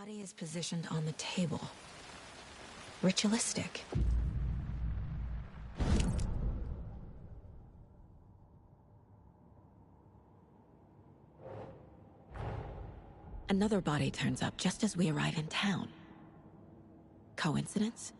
body is positioned on the table. Ritualistic. Another body turns up just as we arrive in town. Coincidence?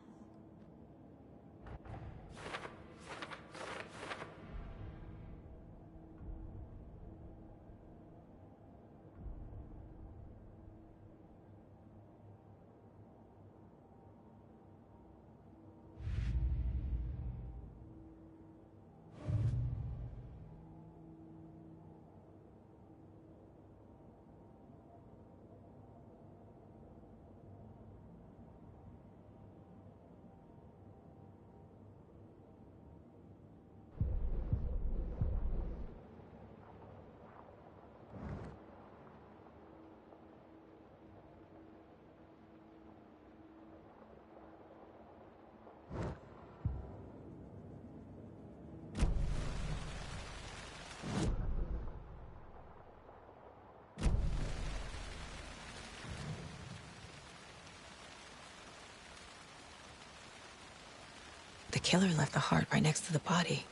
The killer left the heart right next to the body.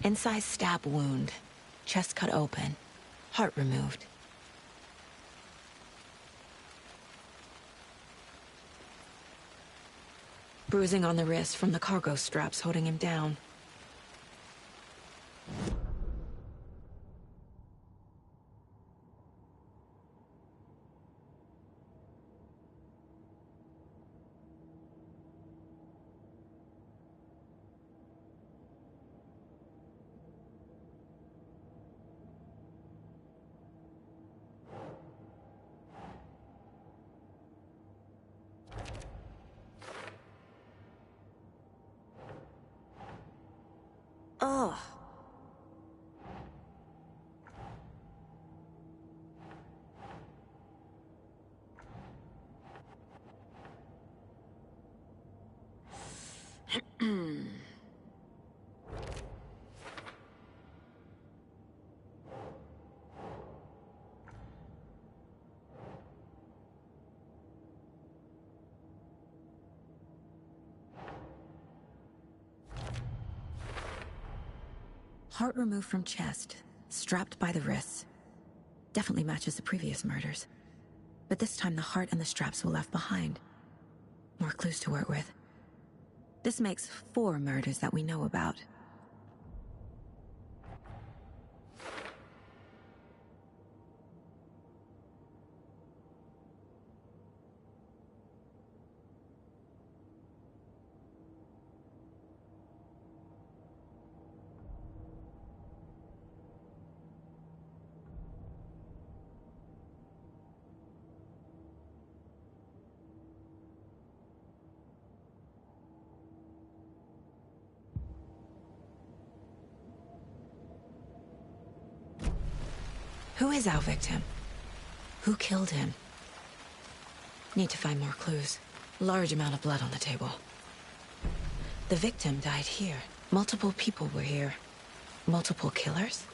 Incised stab wound, chest cut open, heart removed. Bruising on the wrist from the cargo straps holding him down. Ugh. Heart removed from chest, strapped by the wrists. Definitely matches the previous murders. But this time the heart and the straps were left behind. More clues to work with. This makes 4 murders that we know about. Who is our victim? Who killed him? Need to find more clues. Large amount of blood on the table. The victim died here. Multiple people were here. Multiple killers?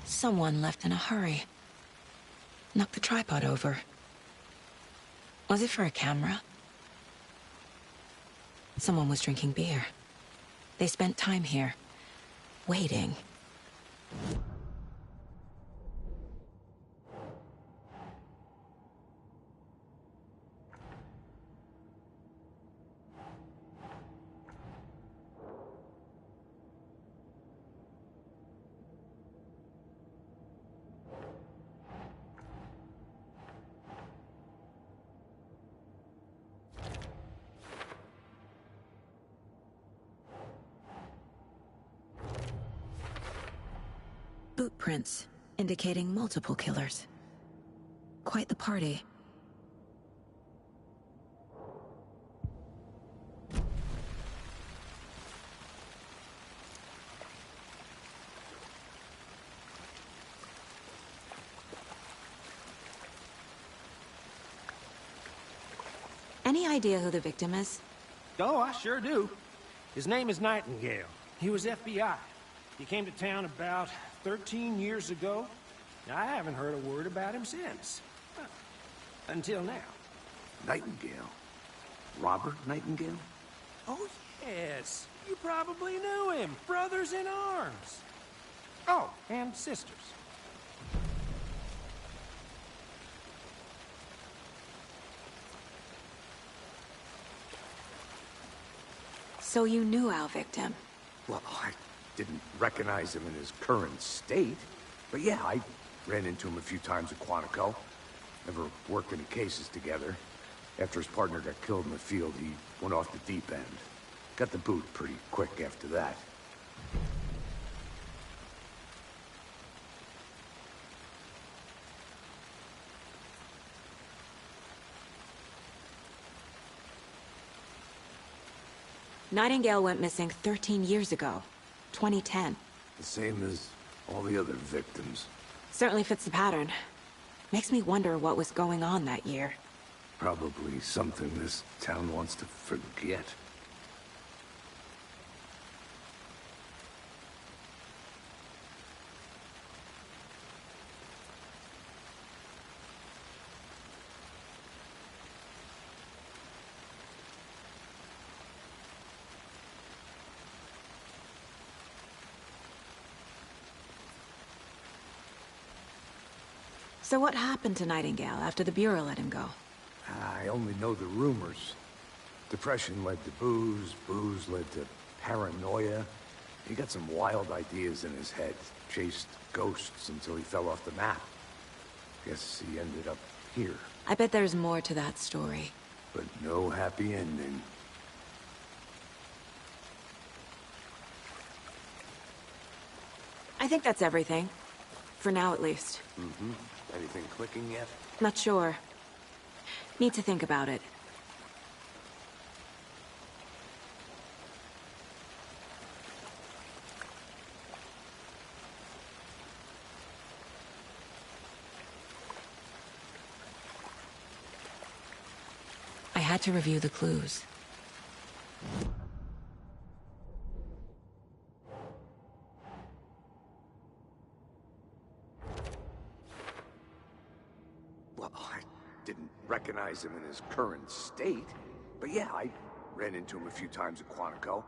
Someone left in a hurry. Knocked the tripod over. Was it for a camera? Someone was drinking beer. They spent time here, waiting. Boot prints, indicating multiple killers. Quite the party. Any idea who the victim is? Oh, I sure do. His name is Nightingale. He was FBI. He came to town about 13 years ago. I haven't heard a word about him since. Well, until now. Nightingale? Robert Nightingale? Oh, yes. You probably knew him. Brothers in arms. Oh, and sisters. So you knew our victim? Well, I didn't recognize him in his current state. But yeah, I ran into him a few times at Quantico. Never worked any cases together. After his partner got killed in the field, he went off the deep end. Got the boot pretty quick after that. Nightingale went missing 13 years ago. 2010. The same as all the other victims. Certainly fits the pattern. Makes me wonder what was going on that year. Probably something this town wants to forget. So what happened to Nightingale after the Bureau let him go? I only know the rumors. Depression led to booze, booze led to paranoia. He got some wild ideas in his head, chased ghosts until he fell off the map. Guess he ended up here. I bet there's more to that story. But no happy ending. I think that's everything. For now, at least. Mm-hmm. Anything clicking yet? Not sure. Need to think about it. I had to review the clues. Well, I didn't recognize him in his current state. But yeah, I ran into him a few times at Quantico.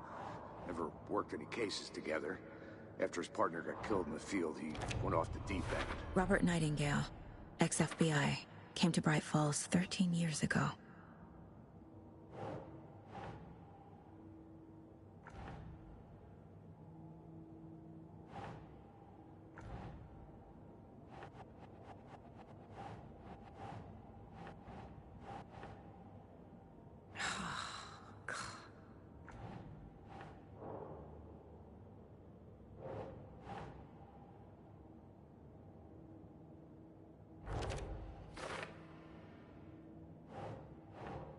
Never worked any cases together. After his partner got killed in the field, he went off the deep end. Robert Nightingale, ex-FBI, came to Bright Falls 13 years ago.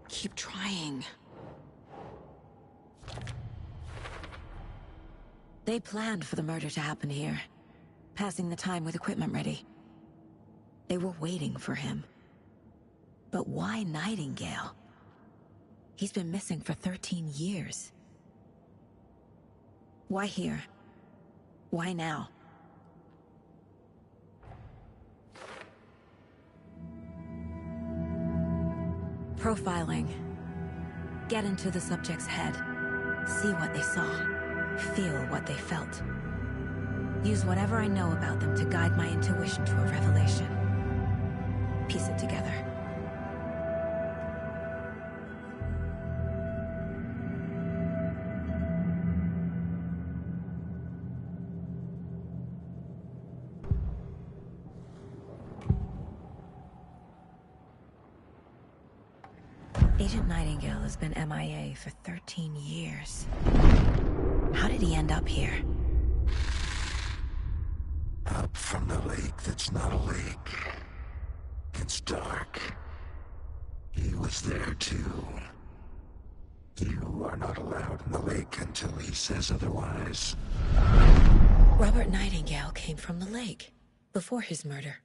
Keep trying. They planned for the murder to happen here, passing the time with equipment ready. They were waiting for him. But why Nightingale? He's been missing for 13 years. Why here? Why now? Profiling. Get into the subject's head. See what they saw. Feel what they felt. Use whatever I know about them to guide my intuition to a revelation. Piece it together. Agent Nightingale has been MIA for 13 years. How did he end up here? Up from the lake that's not a lake. It's dark. He was there too. You are not allowed in the lake until he says otherwise. Robert Nightingale came from the lake, before his murder.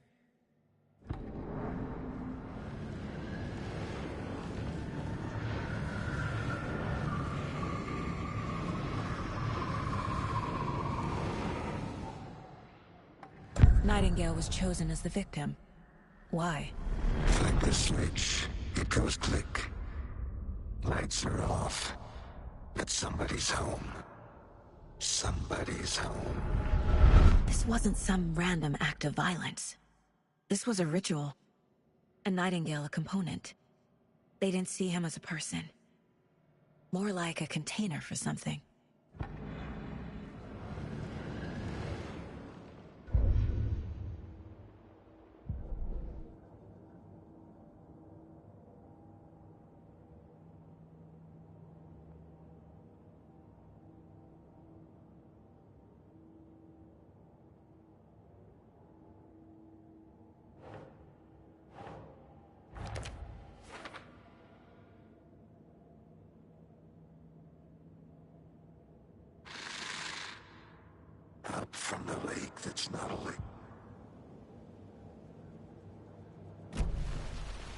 Nightingale was chosen as the victim. Why? Flick the switch. It goes click. Lights are off. But somebody's home. Somebody's home. This wasn't some random act of violence. This was a ritual. And Nightingale a component. They didn't see him as a person. More like a container for something. Up from the lake that's not a lake.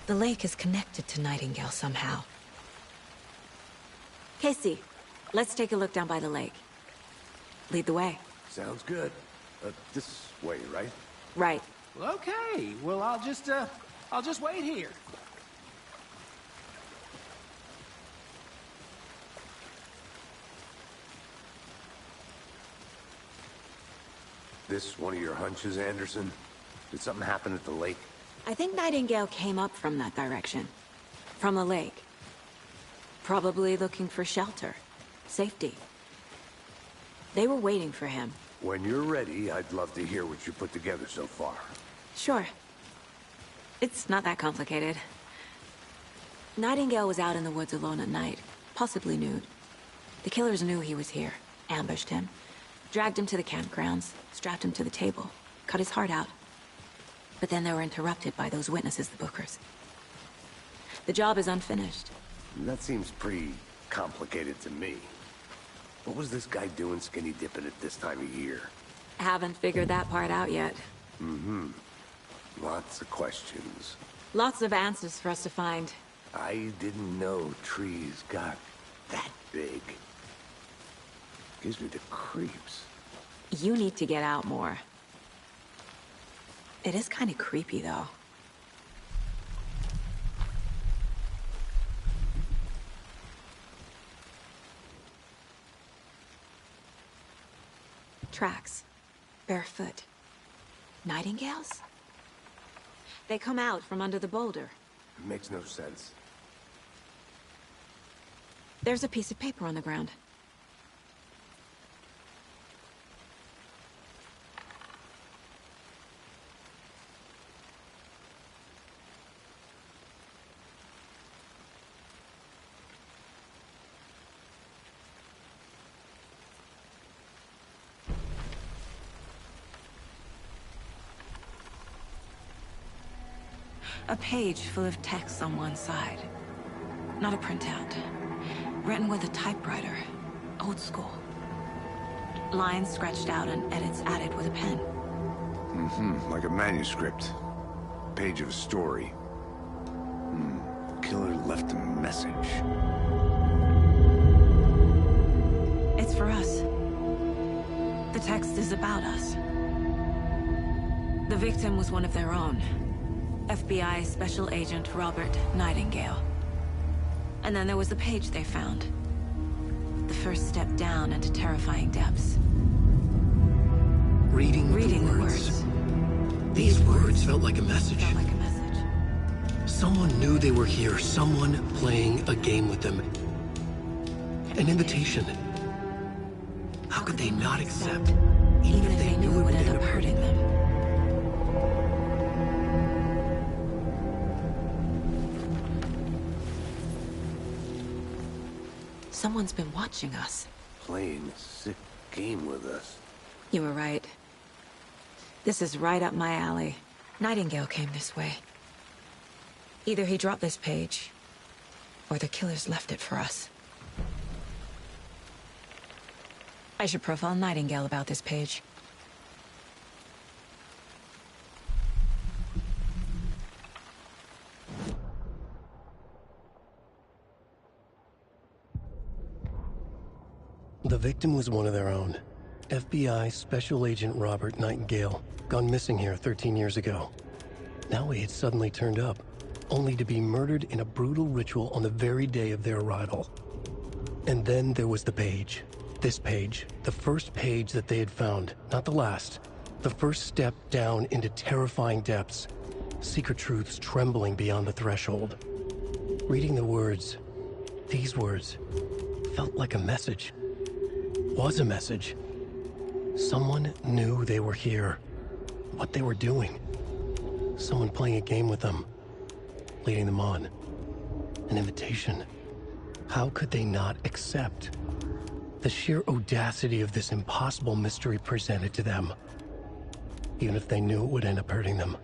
The lake is connected to Nightingale somehow. Casey, let's take a look down by the lake. Lead the way. Sounds good. This way, right? Right. Well, okay. Well, I'll just wait here. This one of your hunches, Anderson? Did something happen at the lake? I think Nightingale came up from that direction. From the lake. Probably looking for shelter. Safety. They were waiting for him. When you're ready, I'd love to hear what you put together so far. Sure. It's not that complicated. Nightingale was out in the woods alone at night, possibly nude. The killers knew he was here, ambushed him, dragged him to the campgrounds, strapped him to the table, cut his heart out. But then they were interrupted by those witnesses, the Bookers. The job is unfinished. That seems pretty complicated to me. What was this guy doing skinny dipping at this time of year? Haven't figured that part out yet. Mm-hmm. Lots of questions. Lots of answers for us to find. I didn't know trees got that big. Gives me the creeps. You need to get out more. It is kind of creepy, though. Tracks. Barefoot. Nightingales? They come out from under the boulder. It makes no sense. There's a piece of paper on the ground. A page full of text on one side. Not a printout. Written with a typewriter. Old school. Lines scratched out and edits added with a pen. Mm-hmm. Like a manuscript. Page of a story. Killer left a message. It's for us. The text is about us. The victim was one of their own. FBI Special Agent Robert Nightingale. And then there was the page they found. The first step down into terrifying depths. Reading the words. These words felt like a message. Felt like a message. Someone knew they were here, someone playing a game with them. An invitation. How could they not accept, even if they knew it would end up hurting them? Someone's been watching us. Playing a sick game with us. You were right. This is right up my alley. Nightingale came this way. Either he dropped this page, or the killers left it for us. I should profile Nightingale about this page. The victim was one of their own. FBI Special Agent Robert Nightingale, gone missing here 13 years ago. Now he had suddenly turned up, only to be murdered in a brutal ritual on the very day of their arrival. And then there was the page. This page, the first page that they had found, not the last. The first step down into terrifying depths. Secret truths trembling beyond the threshold. Reading the words, these words, felt like a message. Was a message. Someone knew they were here. What they were doing. Someone playing a game with them. Leading them on. An invitation. How could they not accept? The sheer audacity of this impossible mystery presented to them. Even if they knew it would end up hurting them.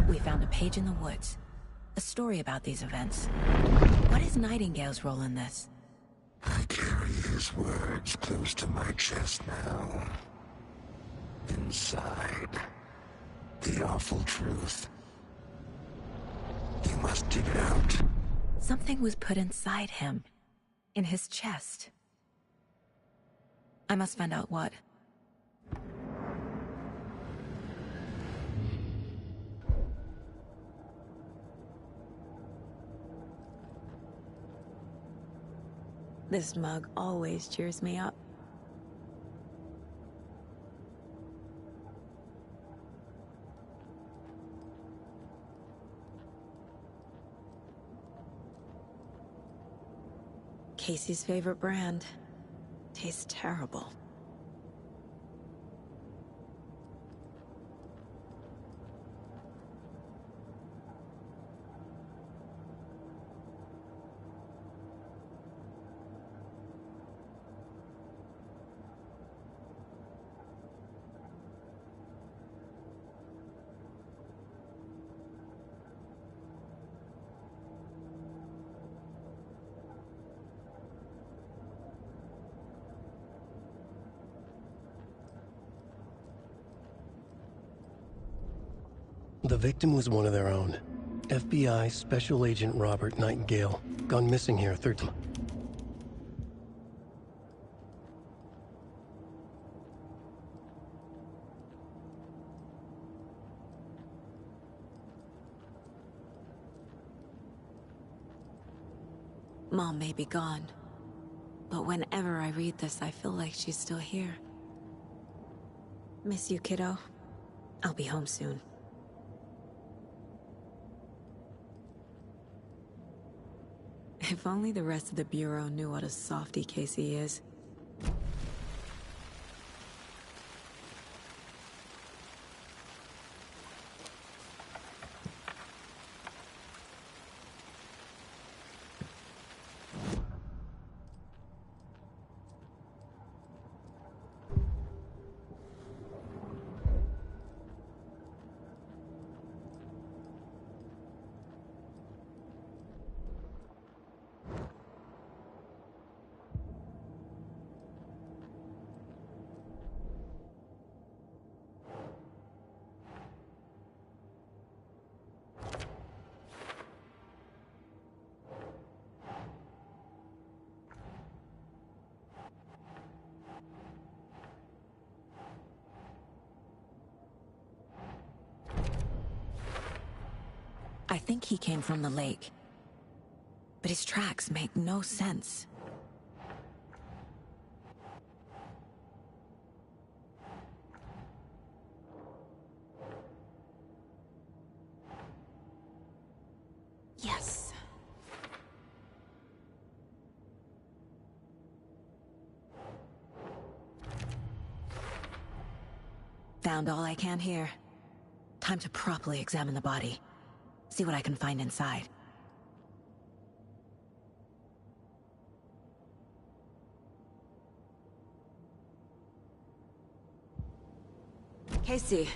We found a page in the woods. A story about these events. What is Nightingale's role in this? I carry his words close to my chest now. Inside, the awful truth. You must dig it out. Something was put inside him. In his chest. I must find out what. This mug always cheers me up. Casey's favorite brand. Tastes terrible. The victim was one of their own. FBI Special Agent Robert Nightingale, gone missing here 13. Mom may be gone, but whenever I read this, I feel like she's still here. Miss you, kiddo. I'll be home soon. If only the rest of the Bureau knew what a softy Casey is. I think he came from the lake. But his tracks make no sense. Yes. Found all I can here. Time to properly examine the body. See what I can find inside. Casey,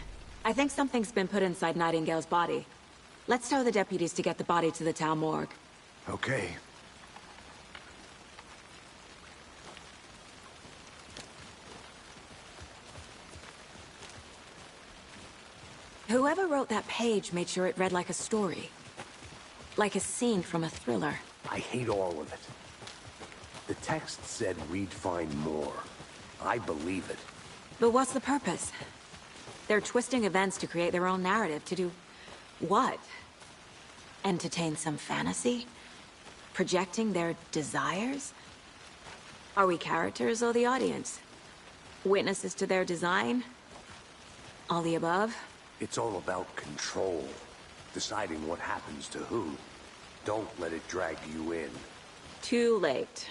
I think something's been put inside Nightingale's body. Let's tell the deputies to get the body to the town morgue. Okay. Whoever wrote that page made sure it read like a story. Like a scene from a thriller. I hate all of it. The text said we'd find more. I believe it. But what's the purpose? They're twisting events to create their own narrative. To do what? Entertain some fantasy? Projecting their desires? Are we characters or the audience? Witnesses to their design? All the above? It's all about control. Deciding what happens to who. Don't let it drag you in. Too late.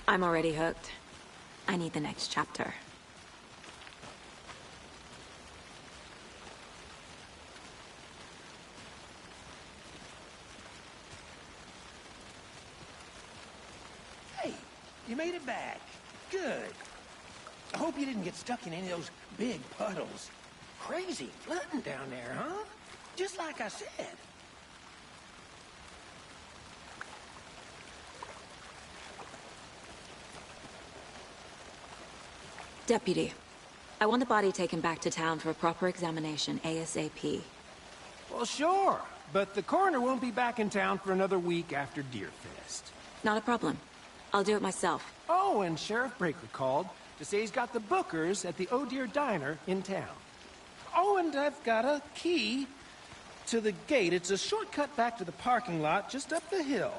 I'm already hooked. I need the next chapter. Hey, you made it back. Good. I hope you didn't get stuck in any of those big puddles. Crazy flooding down there, huh? Just like I said. Deputy, I want the body taken back to town for a proper examination, ASAP. Well, sure. But the coroner won't be back in town for another week after Deerfest. Not a problem. I'll do it myself. Oh, and Sheriff Breaker called to say he's got the Bookers at the Oh Deer Diner in town. Oh, and I've got a key to the gate. It's a shortcut back to the parking lot just up the hill.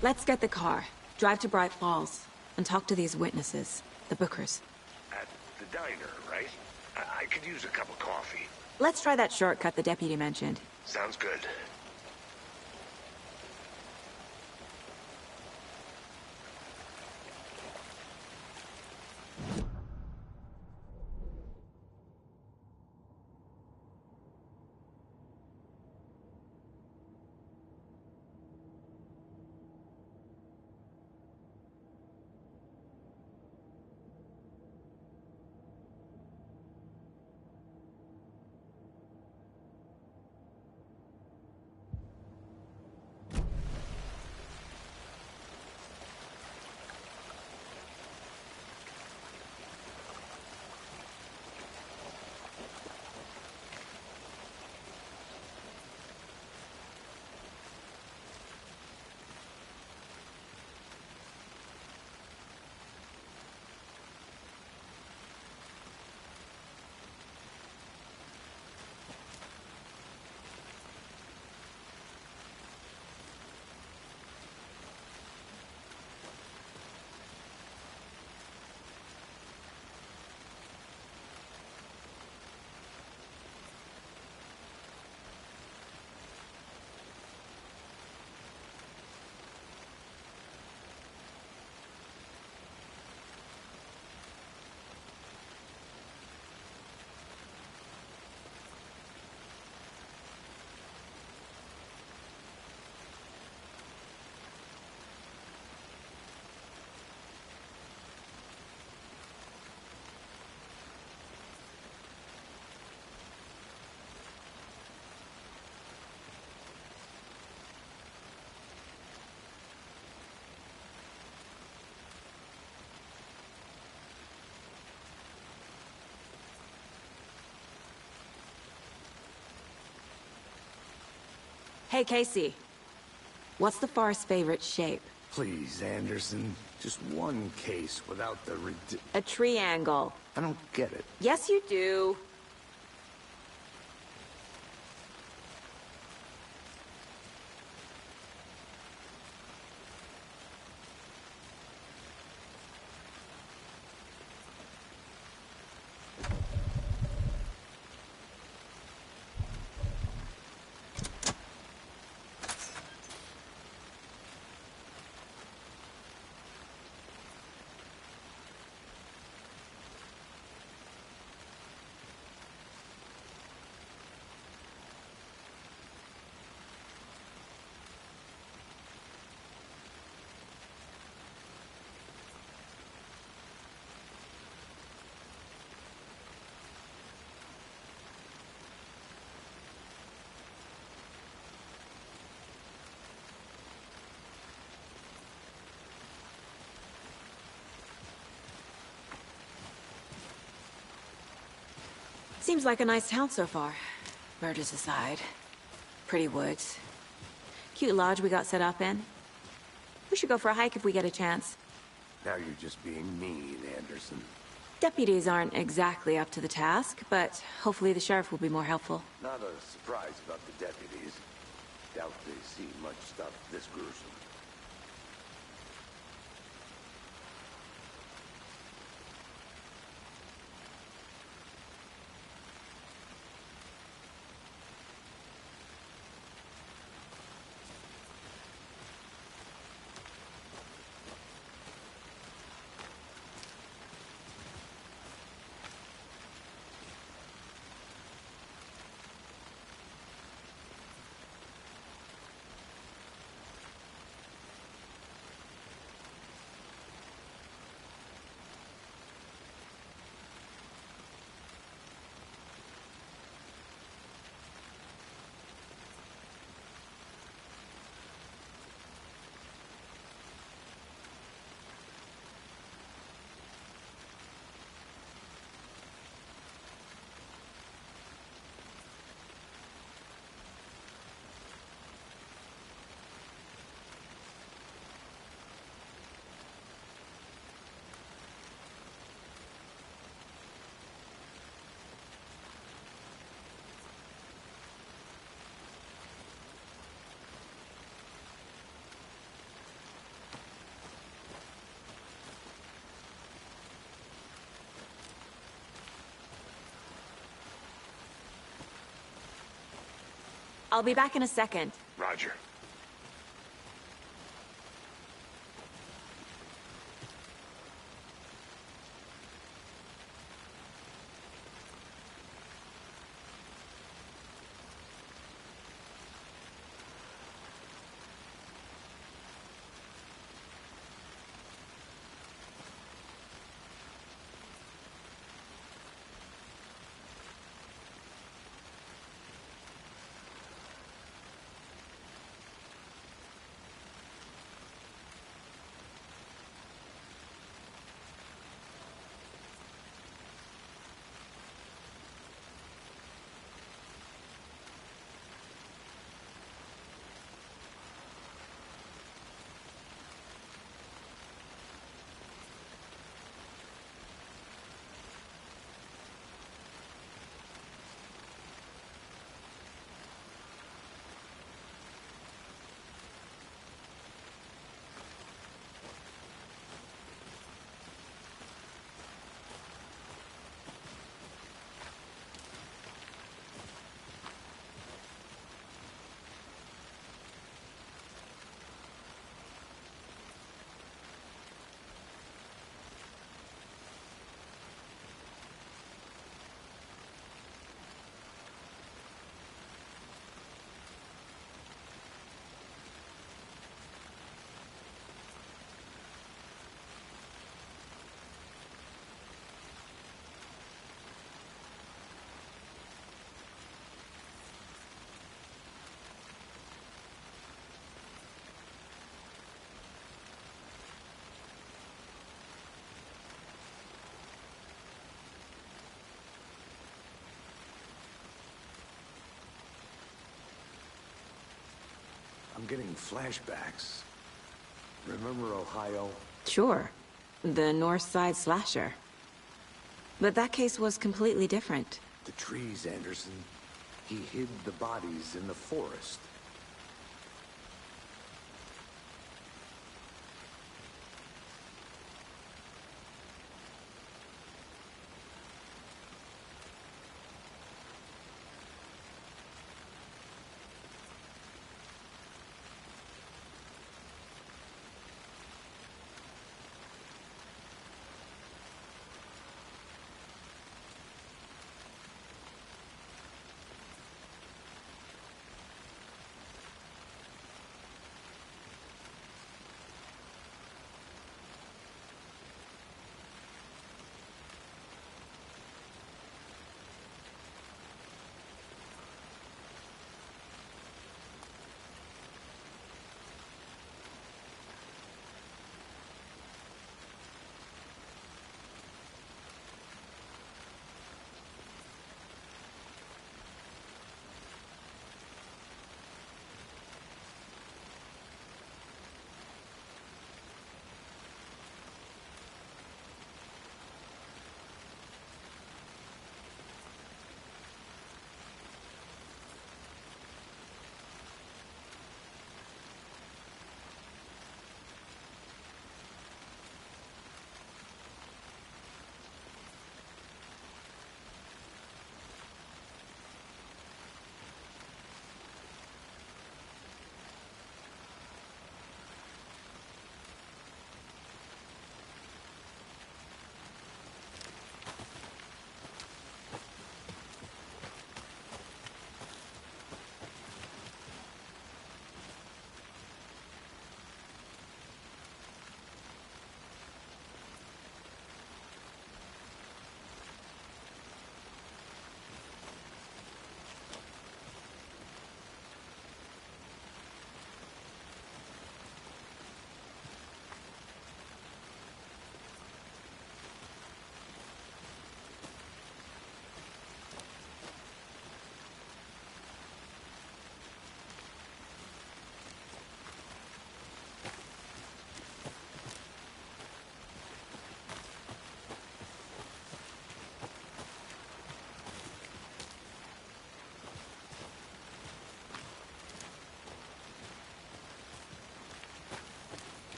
Let's get the car, drive to Bright Falls, and talk to these witnesses, the Bookers. At the diner, right? I could use a cup of coffee. Let's try that shortcut the deputy mentioned. Sounds good. Hey, Casey. What's the Forest's favorite shape? Please, Anderson. Just one case without the A triangle. I don't get it. Yes, you do. Seems like a nice town so far. Murders aside. Pretty woods. Cute lodge we got set up in. We should go for a hike if we get a chance. Now you're just being mean, Anderson. Deputies aren't exactly up to the task, but hopefully the sheriff will be more helpful. Not a surprise about the deputies. Doubt they see much stuff this gruesome. I'll be back in a second. Roger. I'm getting flashbacks. Remember Ohio? Sure. The North Side slasher. But that case was completely different. The trees, Anderson. He hid the bodies in the forest.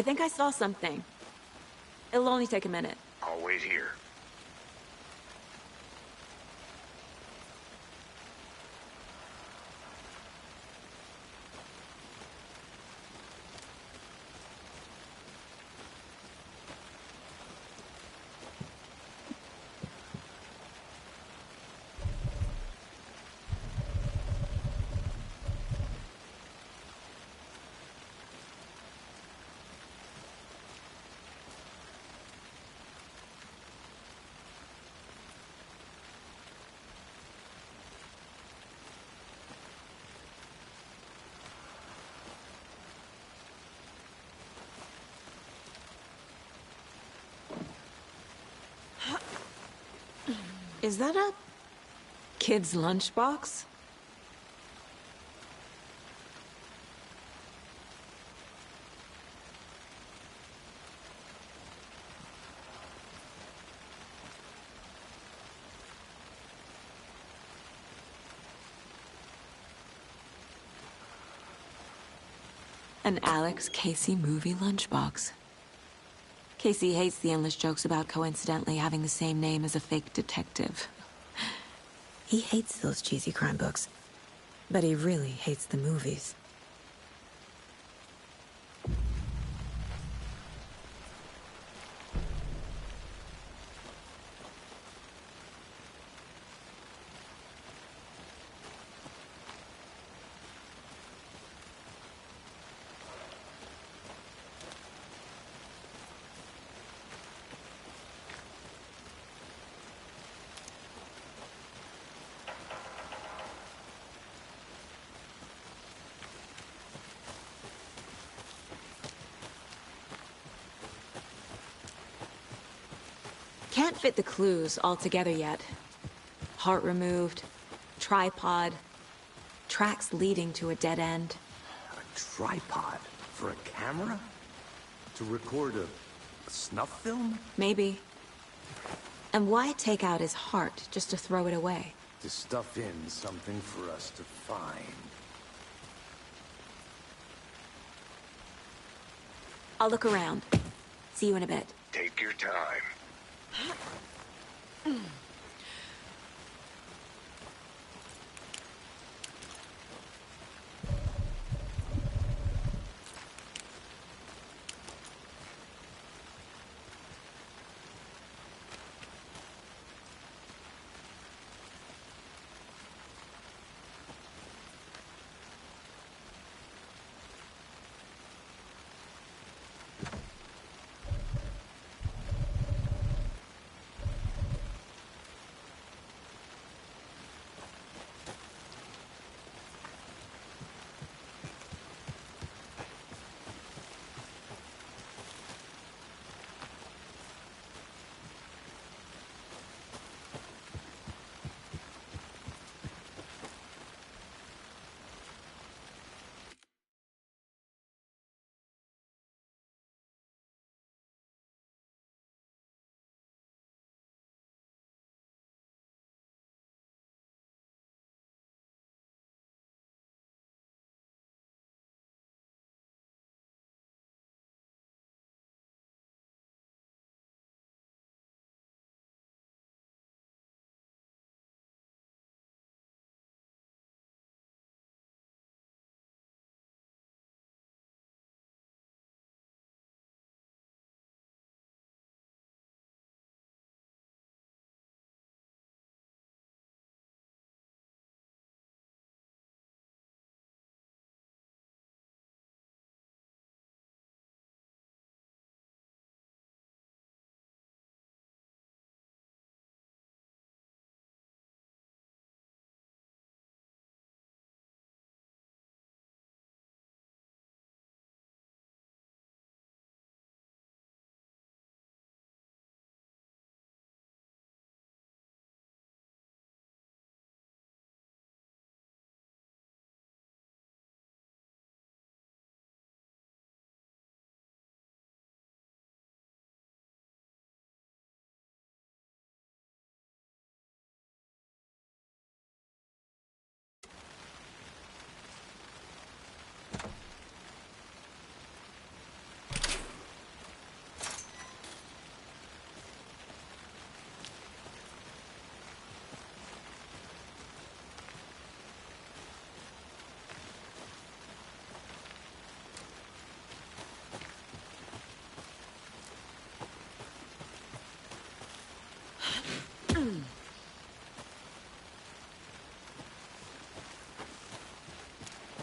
I think I saw something. It'll only take a minute. I'll wait here. Is that a kid's lunchbox? An Alex Casey movie lunchbox. Casey hates the endless jokes about coincidentally having the same name as a fake detective. He hates those cheesy crime books, but he really hates the movies. Can't fit the clues all together yet. Heart removed, tripod, tracks leading to a dead end. A tripod? For a camera? To record a snuff film? Maybe. And why take out his heart just to throw it away? To stuff in something for us to find. I'll look around. See you in a bit. Take your time.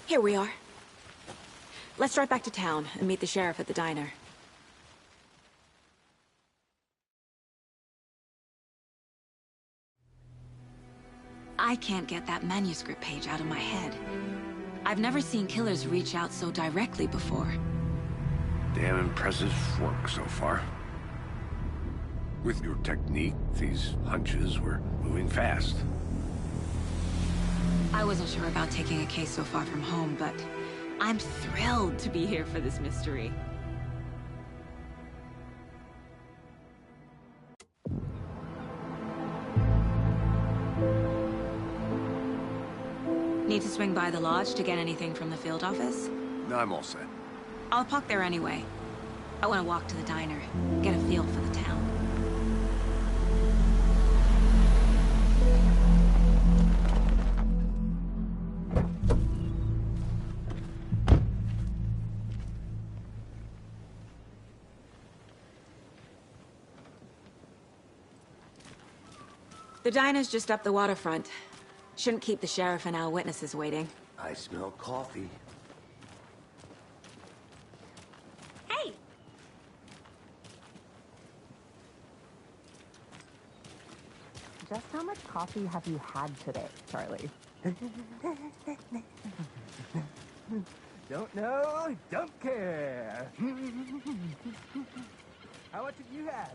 Here we are. Let's drive back to town and meet the sheriff at the diner. I can't get that manuscript page out of my head. I've never seen killers reach out so directly before. Damn impressive work so far. With your technique, these hunches were moving fast. I wasn't sure about taking a case so far from home, but I'm thrilled to be here for this mystery. Need to swing by the lodge to get anything from the field office? No, I'm all set. I'll park there anyway. I want to walk to the diner, get a feel for the town. The diner's just up the waterfront. Shouldn't keep the sheriff and our witnesses waiting. I smell coffee. Hey! Just how much coffee have you had today, Charlie? Don't know, don't care. How much have you had?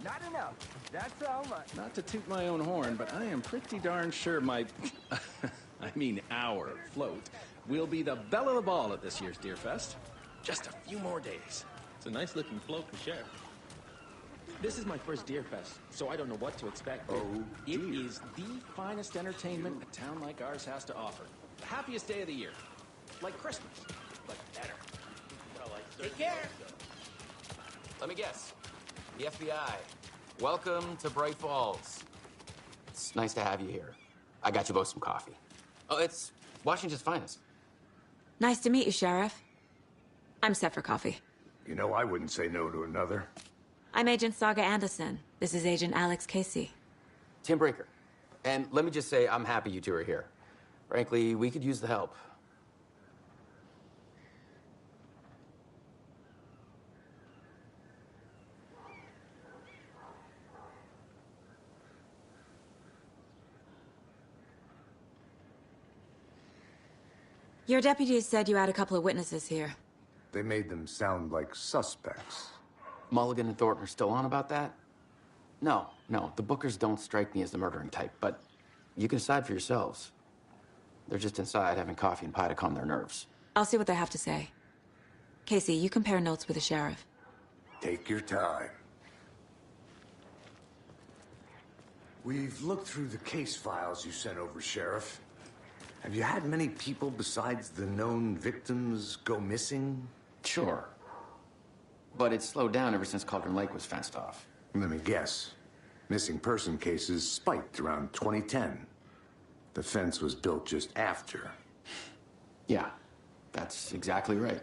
Not enough. That's how much. Not to toot my own horn, but I am pretty darn sure my... I mean our float will be the belle of the ball at this year's Deer Fest. Just a few more days. It's a nice looking float for Sheriff. This is my first Deer Fest, so I don't know what to expect. Oh, it is the finest entertainment a town like ours has to offer. The happiest day of the year. Like Christmas, but better. Take care. Let me guess. The FBI. Welcome to Bright Falls. It's nice to have you here. I got you both some coffee. Oh, it's Washington's finest. Nice to meet you, Sheriff. I'm set for coffee. You know, I wouldn't say no to another. I'm Agent Saga Anderson. This is Agent Alex Casey. Tim Breaker. And let me just say, I'm happy you two are here. Frankly, we could use the help. Your deputies said you had a couple of witnesses here. They made them sound like suspects. Mulligan and Thornton are still on about that? No, the Bookers don't strike me as the murdering type, but you can decide for yourselves. They're just inside having coffee and pie to calm their nerves. I'll see what they have to say. Casey, you compare notes with the sheriff. Take your time. We've looked through the case files you sent over, Sheriff. Have you had many people besides the known victims go missing? Sure. But it's slowed down ever since Cauldron Lake was fenced off. Let me guess. Missing person cases spiked around 2010. The fence was built just after. Yeah, that's exactly right.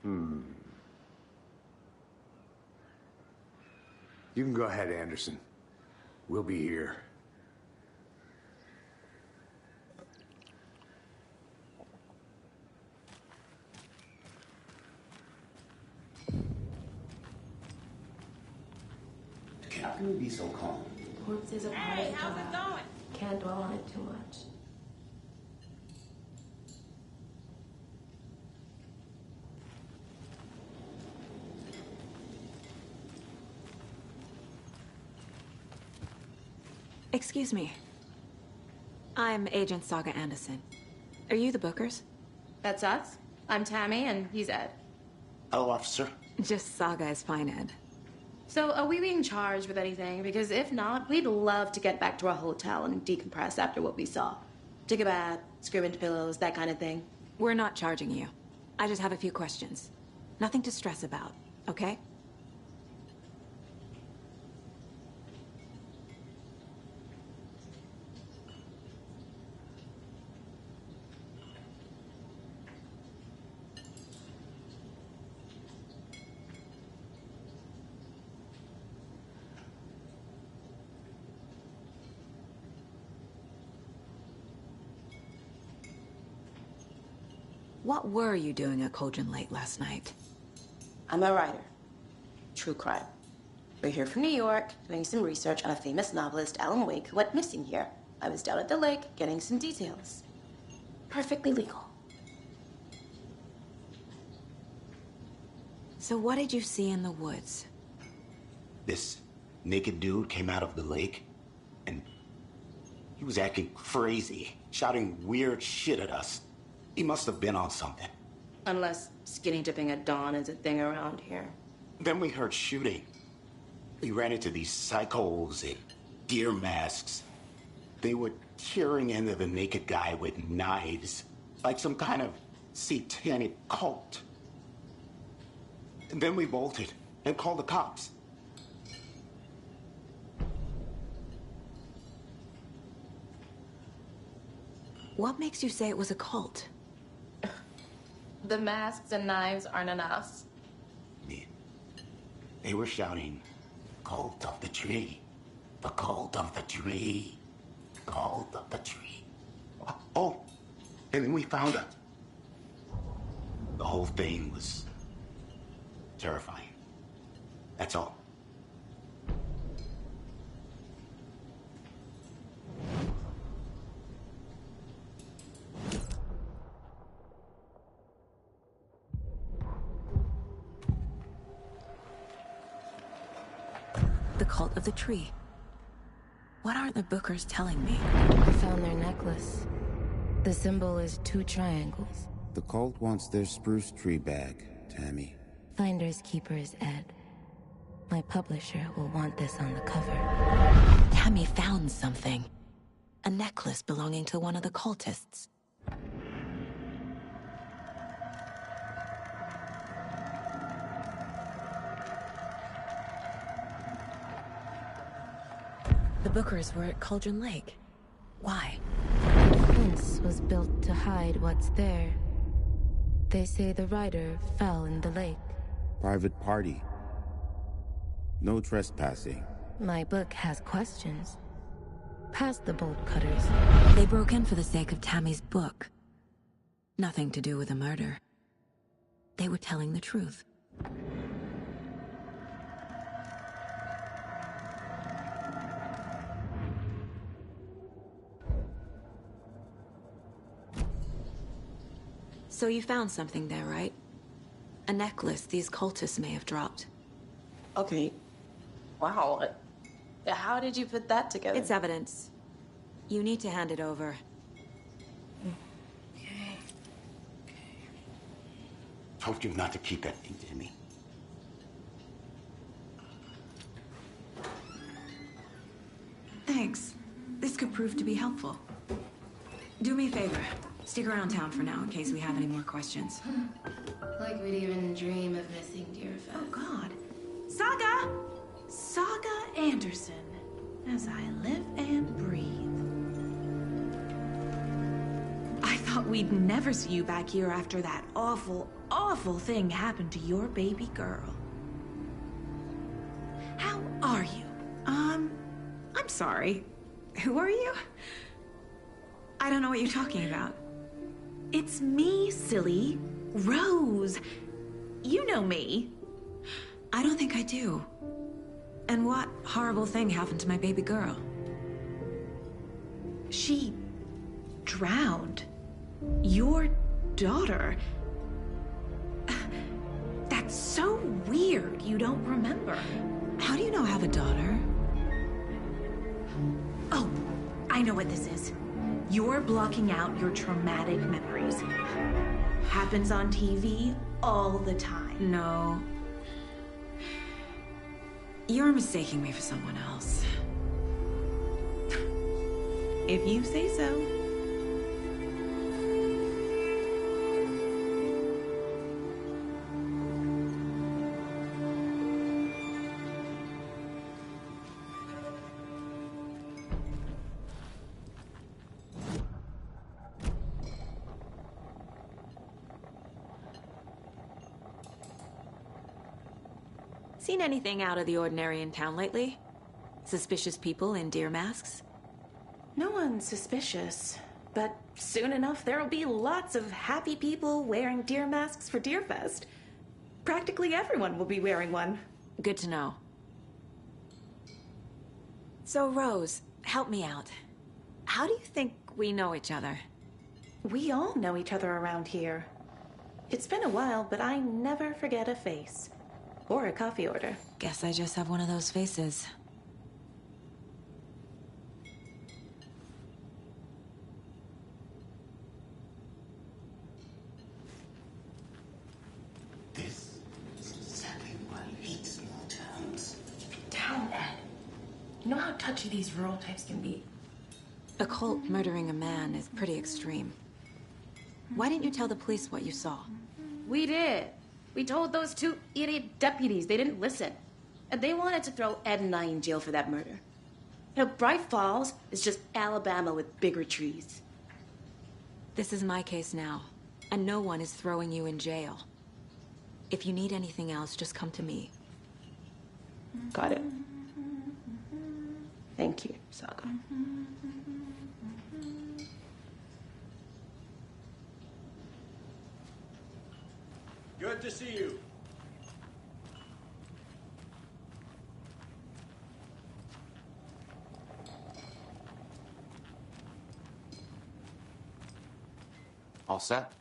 You can go ahead, Anderson. We'll be here. How can you be so calm? Corpses are part of each other. Can't dwell on it too much. Excuse me. I'm Agent Saga Anderson. Are you the Bookers? That's us. I'm Tammy, and he's Ed. Hello, officer. Just Saga is fine, Ed. So, are we being charged with anything? Because if not, we'd love to get back to our hotel and decompress after what we saw. Take a bath, scream into pillows, that kind of thing. We're not charging you. I just have a few questions. Nothing to stress about, okay? What were you doing at Cauldron Lake last night? I'm a writer. True crime. We're here from New York, doing some research on a famous novelist, Alan Wake, who went missing here. I was down at the lake, getting some details. Perfectly legal. So what did you see in the woods? This naked dude came out of the lake, and he was acting crazy, shouting weird shit at us. He must have been on something. Unless skinny dipping at dawn is a thing around here. Then we heard shooting. We ran into these psychos in deer masks. They were tearing into the naked guy with knives, like some kind of satanic cult. And then we bolted and called the cops. What makes you say it was a cult? The masks and knives aren't enough. They were shouting, "Cult of the tree, the cult of the tree, cult of the tree." Oh, and then we found her. The whole thing was terrifying. That's all. The cult of the tree. What aren't the Bookers telling me? I found their necklace. The symbol is 2 triangles. The cult wants their spruce tree back, Tammy. Finders keepers, Ed. My publisher will want this on the cover. Tammy found something. A necklace belonging to one of the cultists. The Bookers were at Cauldron Lake. Why? The fence was built to hide what's there. They say the rider fell in the lake. Private party. No trespassing. My book has questions. Past the bolt cutters. They broke in for the sake of Tammy's book. Nothing to do with a murder. They were telling the truth. So you found something there, right? A necklace these cultists may have dropped. Okay. Wow. How did you put that together? It's evidence. You need to hand it over. Okay. Told you not to keep that thing to me. Thanks. This could prove to be helpful. Do me a favor. Stick around town for now in case we have any more questions. Like we'd even dream of missing Deerfest. Oh, God. Saga! Saga Anderson. As I live and breathe. I thought we'd never see you back here after that awful, awful thing happened to your baby girl. How are you? I'm sorry. Who are you? I don't know what you're talking about. It's me, silly. Rose. You know me. I don't think I do. And what horrible thing happened to my baby girl? She drowned. Your daughter. That's so weird you don't remember. How do you know I have a daughter? Oh, I know what this is. You're blocking out your traumatic memories. Happens on TV all the time. No. You're mistaking me for someone else. If you say so. Seen anything out of the ordinary in town lately? Suspicious people in deer masks? No one's suspicious, But soon enough, there'll be lots of happy people wearing deer masks for Deerfest. Practically everyone will be wearing one. Good to know. So, Rose, help me out. How do you think we know each other? We all know each other around here. It's been a while, but I never forget a face. Or a coffee order. Guess I just have one of those faces. This is exactly why I hate small towns. Down, Ed. You know how touchy these rural types can be. A cult murdering a man is pretty extreme. Why didn't you tell the police what you saw? We did. We told those two idiot deputies. They didn't listen. And they wanted to throw Ed and I in jail for that murder. You know, Bright Falls is just Alabama with bigger trees. This is my case now, and no one is throwing you in jail. If you need anything else, just come to me. Got it. Thank you, Saga. Good to see you. All set?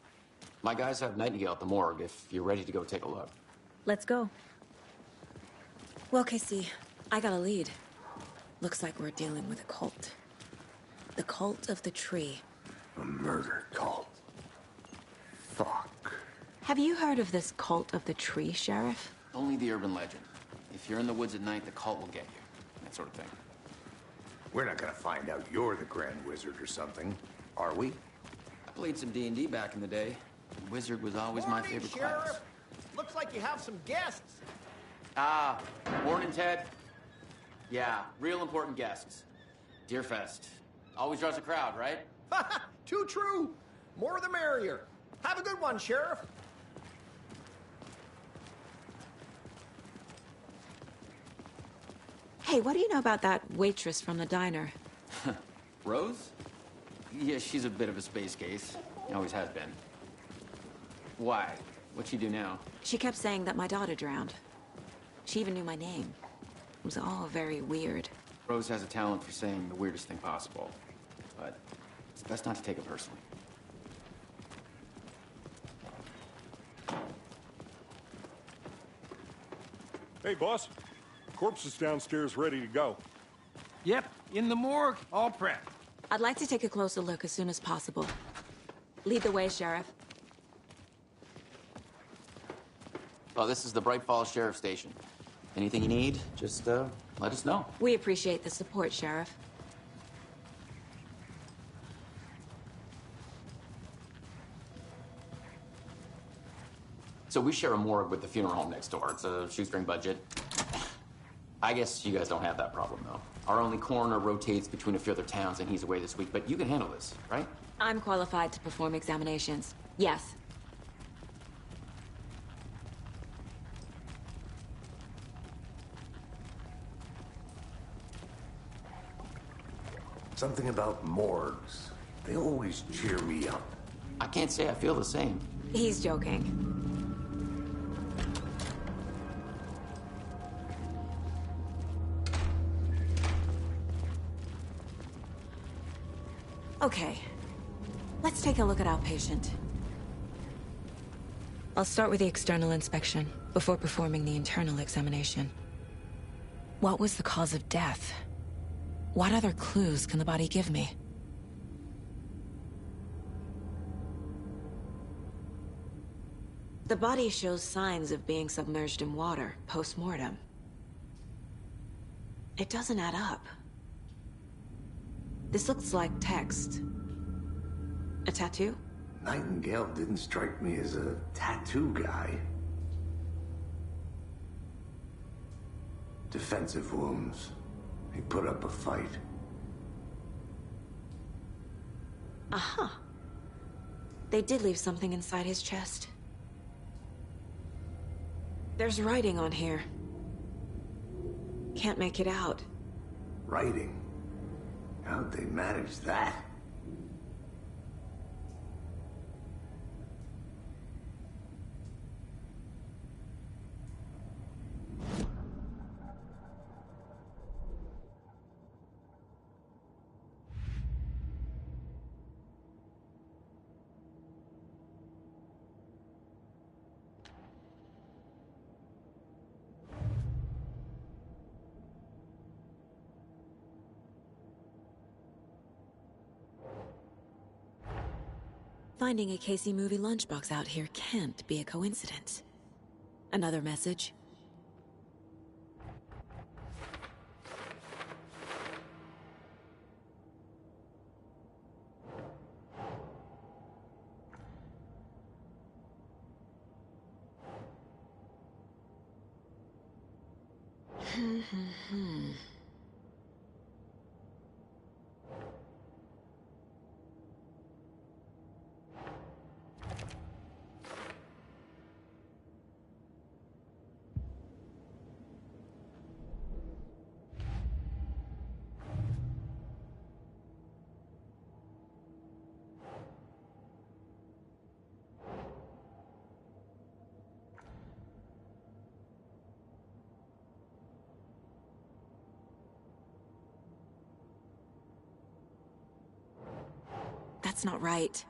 My guys have Nightingale at the morgue if you're ready to go take a look. Let's go. Well, Casey, I got a lead. Looks like we're dealing with a cult. The cult of the tree. A murder cult. Fuck. Have you heard of this cult of the tree, Sheriff? Only the urban legend. If you're in the woods at night, the cult will get you. That sort of thing. We're not gonna find out you're the Grand Wizard or something, are we? I played some D&D back in the day. Wizard was always my favorite Sheriff. class. Looks like you have some guests. Ah, morning, Ted. Yeah, real important guests. Deerfest. Always draws a crowd, right? Too true. More the merrier. Have a good one, Sheriff. Hey, what do you know about that waitress from the diner? Rose? Yeah, she's a bit of a space case. Always has been. Why? What'd she do now? She kept saying that my daughter drowned. She even knew my name. It was all very weird. Rose has a talent for saying the weirdest thing possible. But it's best not to take it personally. Hey, boss. Corpse is downstairs ready to go. Yep, in the morgue, all prepped. I'd like to take a closer look as soon as possible. Lead the way, Sheriff. Well, this is the Bright Falls Sheriff Station. Anything you need, just let us know. We appreciate the support, Sheriff. So we share a morgue with the funeral home next door. It's a shoestring budget. I guess you guys don't have that problem, though. Our only coroner rotates between a few other towns, and he's away this week, but you can handle this, right? I'm qualified to perform examinations. Yes. Something about morgues. They always cheer me up. I can't say I feel the same. He's joking. Okay, let's take a look at our patient. I'll start with the external inspection before performing the internal examination. What was the cause of death? What other clues can the body give me? The body shows signs of being submerged in water post-mortem. It doesn't add up. This looks like text. A tattoo? Nightingale didn't strike me as a tattoo guy. Defensive wounds. He put up a fight. Uh-huh. They did leave something inside his chest. There's writing on here. Can't make it out. Writing? How'd they manage that? Finding a Casey movie lunchbox out here can't be a coincidence. Another message? That's not right.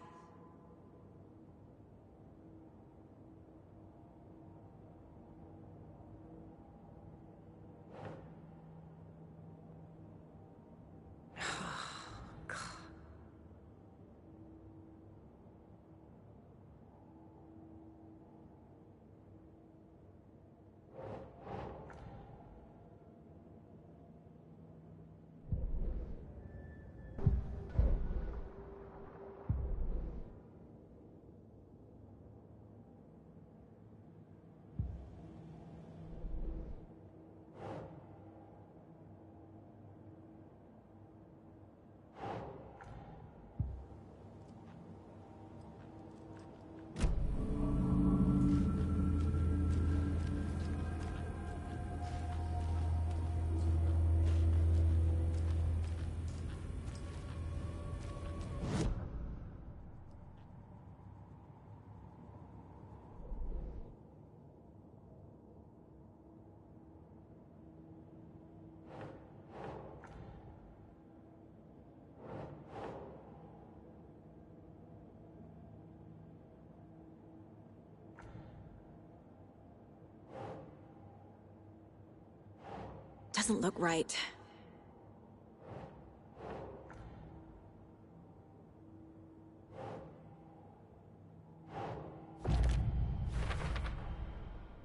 Doesn't look right.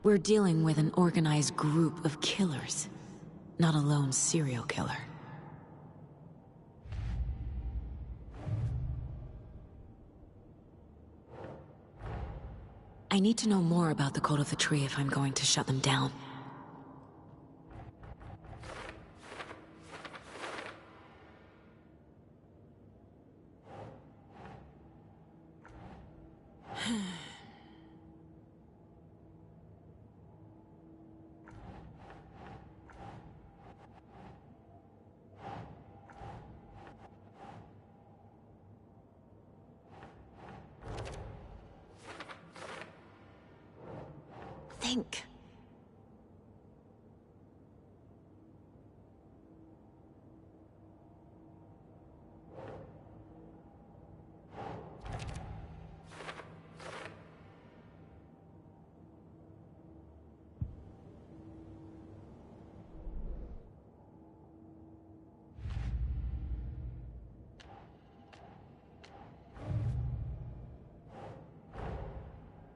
We're dealing with an organized group of killers, not a lone serial killer. I need to know more about the Cult of the Tree if I'm going to shut them down. Think.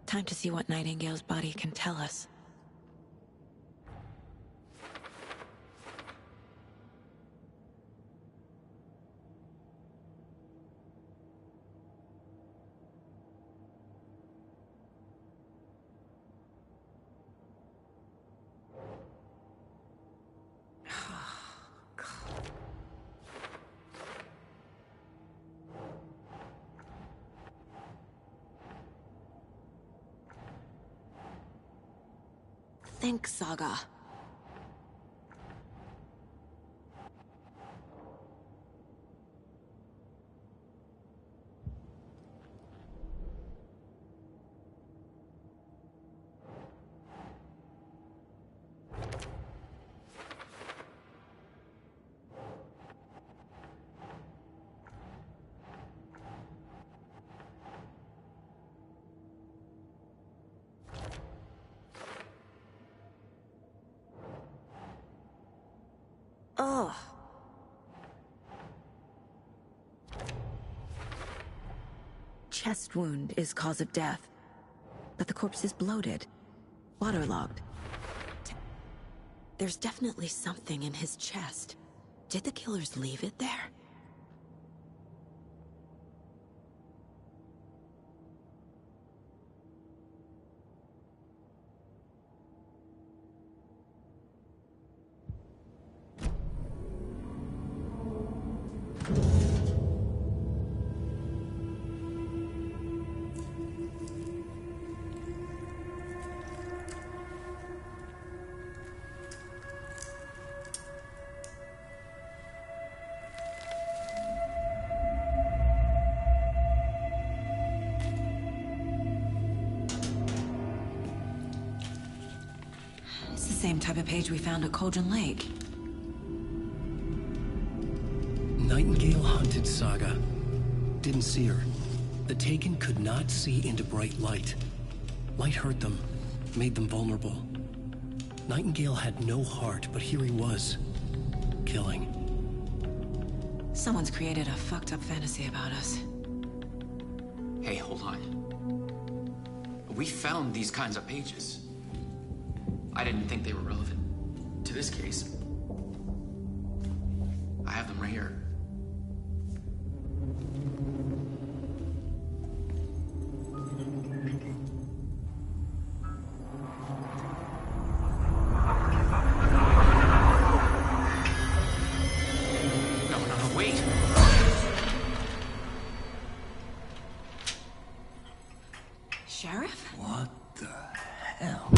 Time to see what Nightingale's body can tell us. Think, Saga. Ugh. chest wound is cause of death, but the corpse is bloated, waterlogged. There's definitely something in his chest. Did the killers leave it there? It's the same type of page we found at Cauldron Lake. Nightingale hunted Saga. Didn't see her. The Taken could not see into bright light. Light hurt them, made them vulnerable. Nightingale had no heart, but here he was, killing. Someone's created a fucked up fantasy about us. Hey, hold on. We found these kinds of pages. I didn't think they were relevant to this case. I have them right here. No, wait. Sheriff? What the hell?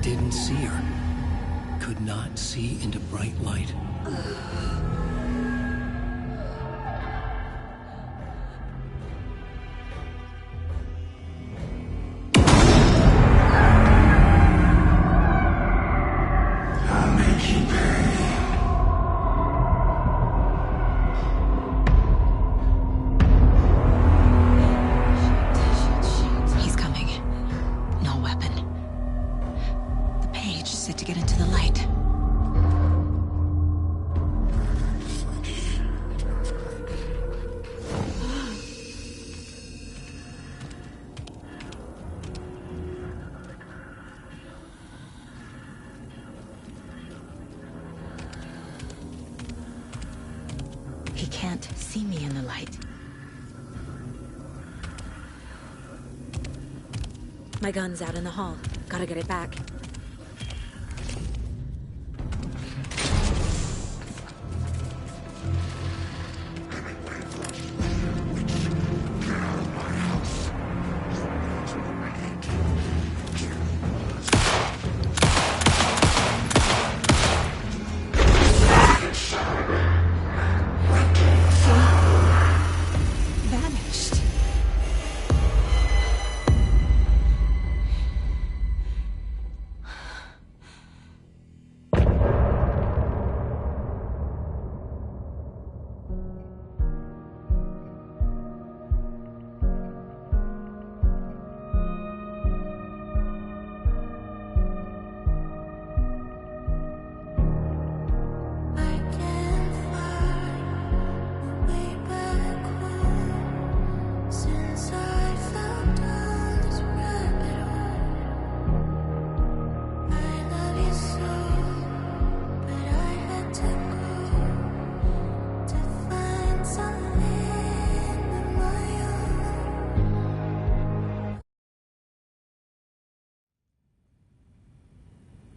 Didn't see her. Could not see into bright light. I'll make you pay. He's coming. No weapon. The page set to get into the light. He can't see me in the light. My gun's out in the hall. Gotta get it back. Vanished.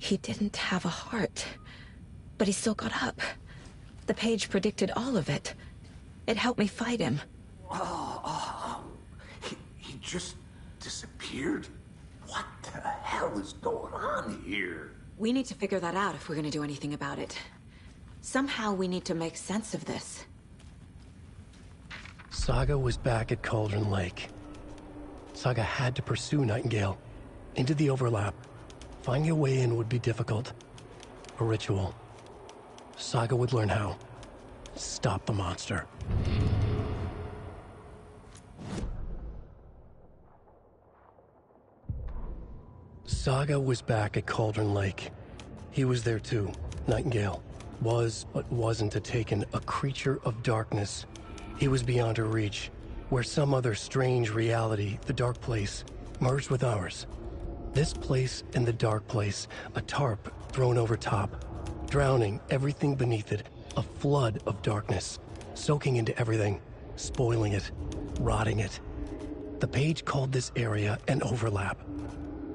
He didn't have a heart, but he still got up. The page predicted all of it. It helped me fight him. He just disappeared? What the hell is going on here? We need to figure that out if we're gonna do anything about it. Somehow we need to make sense of this. Saga was back at Cauldron Lake. Saga had to pursue Nightingale. Into the overlap. Finding a way in would be difficult. A ritual. Saga would learn how. Stop the monster. Saga was back at Cauldron Lake. He was there too, Nightingale. Was, but wasn't a Taken, a creature of darkness. He was beyond her reach, where some other strange reality, the Dark Place, merged with ours. This place and the Dark Place, a tarp thrown over top, drowning everything beneath it, a flood of darkness, soaking into everything, spoiling it, rotting it. The page called this area an overlap.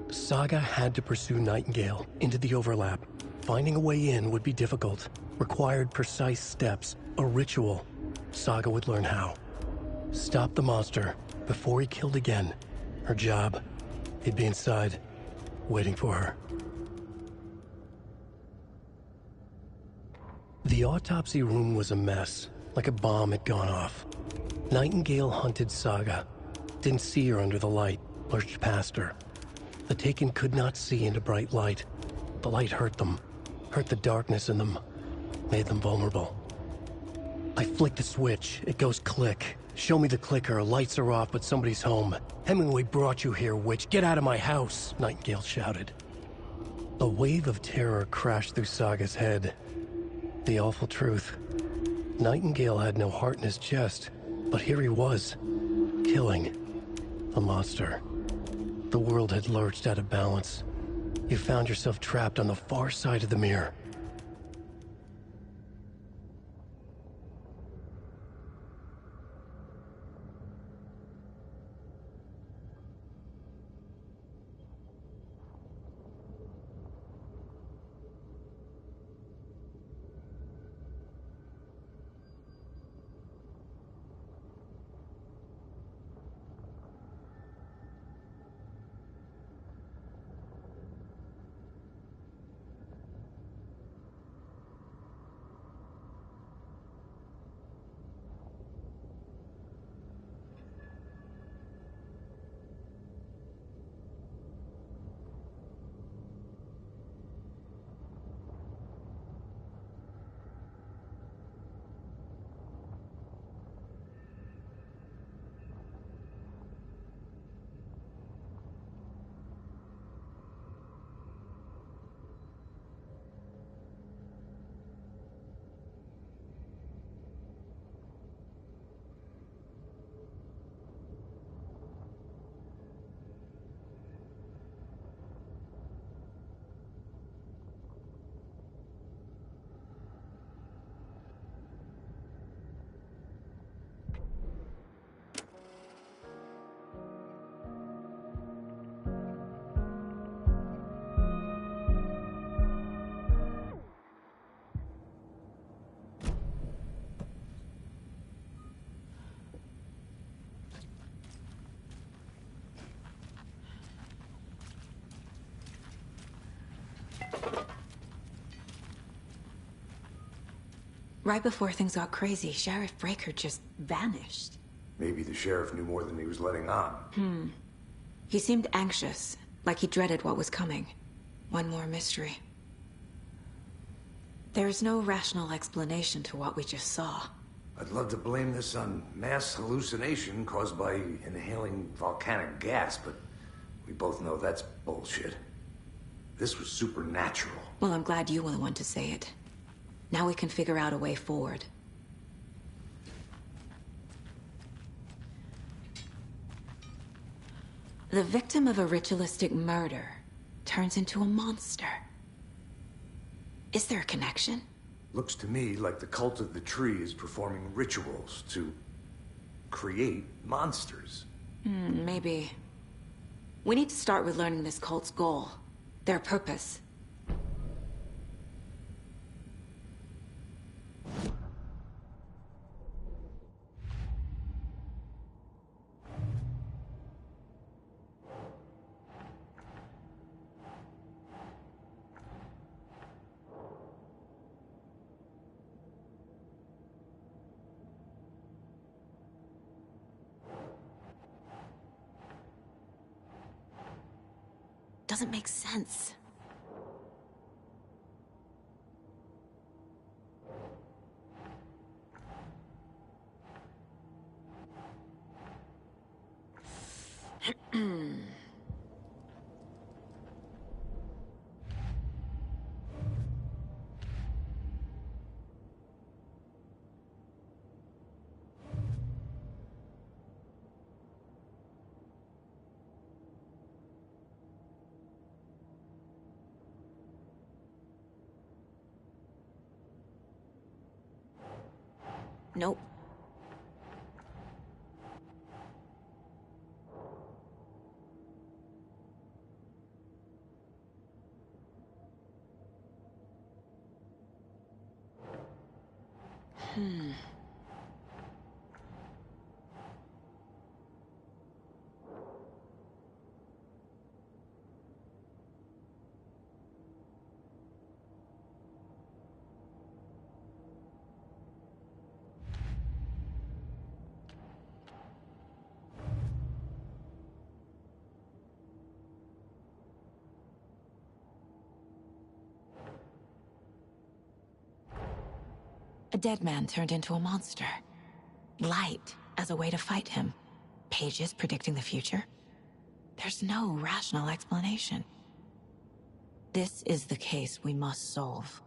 Saga had to pursue Nightingale into the overlap. Finding a way in would be difficult, required precise steps, a ritual. Saga would learn how. Stop the monster before he killed again. Her job. He'd be inside, waiting for her. The autopsy room was a mess, like a bomb had gone off. Nightingale hunted Saga. Didn't see her under the light, lurched past her. The Taken could not see into bright light. The light hurt them, hurt the darkness in them, made them vulnerable. I flick the switch, it goes click. Show me the clicker, lights are off, but somebody's home. Hemingway brought you here, witch. Get out of my house, Nightingale shouted. A wave of terror crashed through Saga's head. The awful truth. Nightingale had no heart in his chest, but here he was, killing a monster. The world had lurched out of balance. You found yourself trapped on the far side of the mirror. Right before things got crazy, Sheriff Breaker just vanished. Maybe the sheriff knew more than he was letting on. He seemed anxious, like he dreaded what was coming. One more mystery. There's no rational explanation to what we just saw. I'd love to blame this on mass hallucination caused by inhaling volcanic gas, but we both know that's bullshit. This was supernatural. Well, I'm glad you were the one to say it. Now we can figure out a way forward. The victim of a ritualistic murder turns into a monster. Is there a connection? Looks to me like the cult of the tree is performing rituals to create monsters. Maybe. We need to start with learning this cult's goal, their purpose. doesn't make sense. Nope. A dead man turned into a monster. Light as a way to fight him. Pages predicting the future. There's no rational explanation. This is the case we must solve.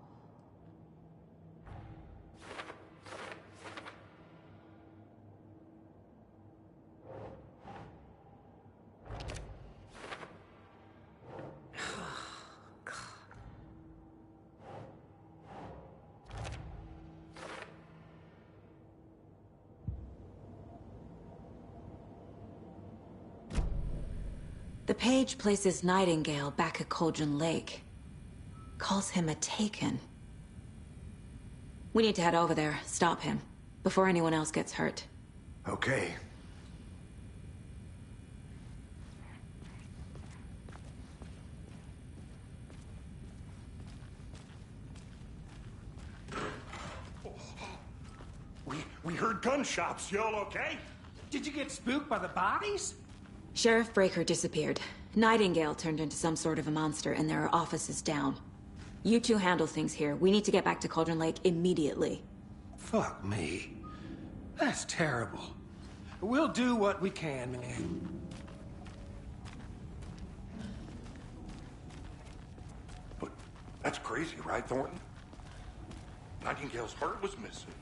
The page places Nightingale back at Cauldron Lake. Calls him a Taken. We need to head over there, stop him, before anyone else gets hurt. Okay. We heard gunshots. Y'all okay? Did you get spooked by the bodies? Sheriff Breaker disappeared. Nightingale turned into some sort of a monster, and there are offices down. You two handle things here. We need to get back to Cauldron Lake immediately. Fuck me. That's terrible. We'll do what we can, man. But that's crazy, right, Thornton? Nightingale's heart was missing.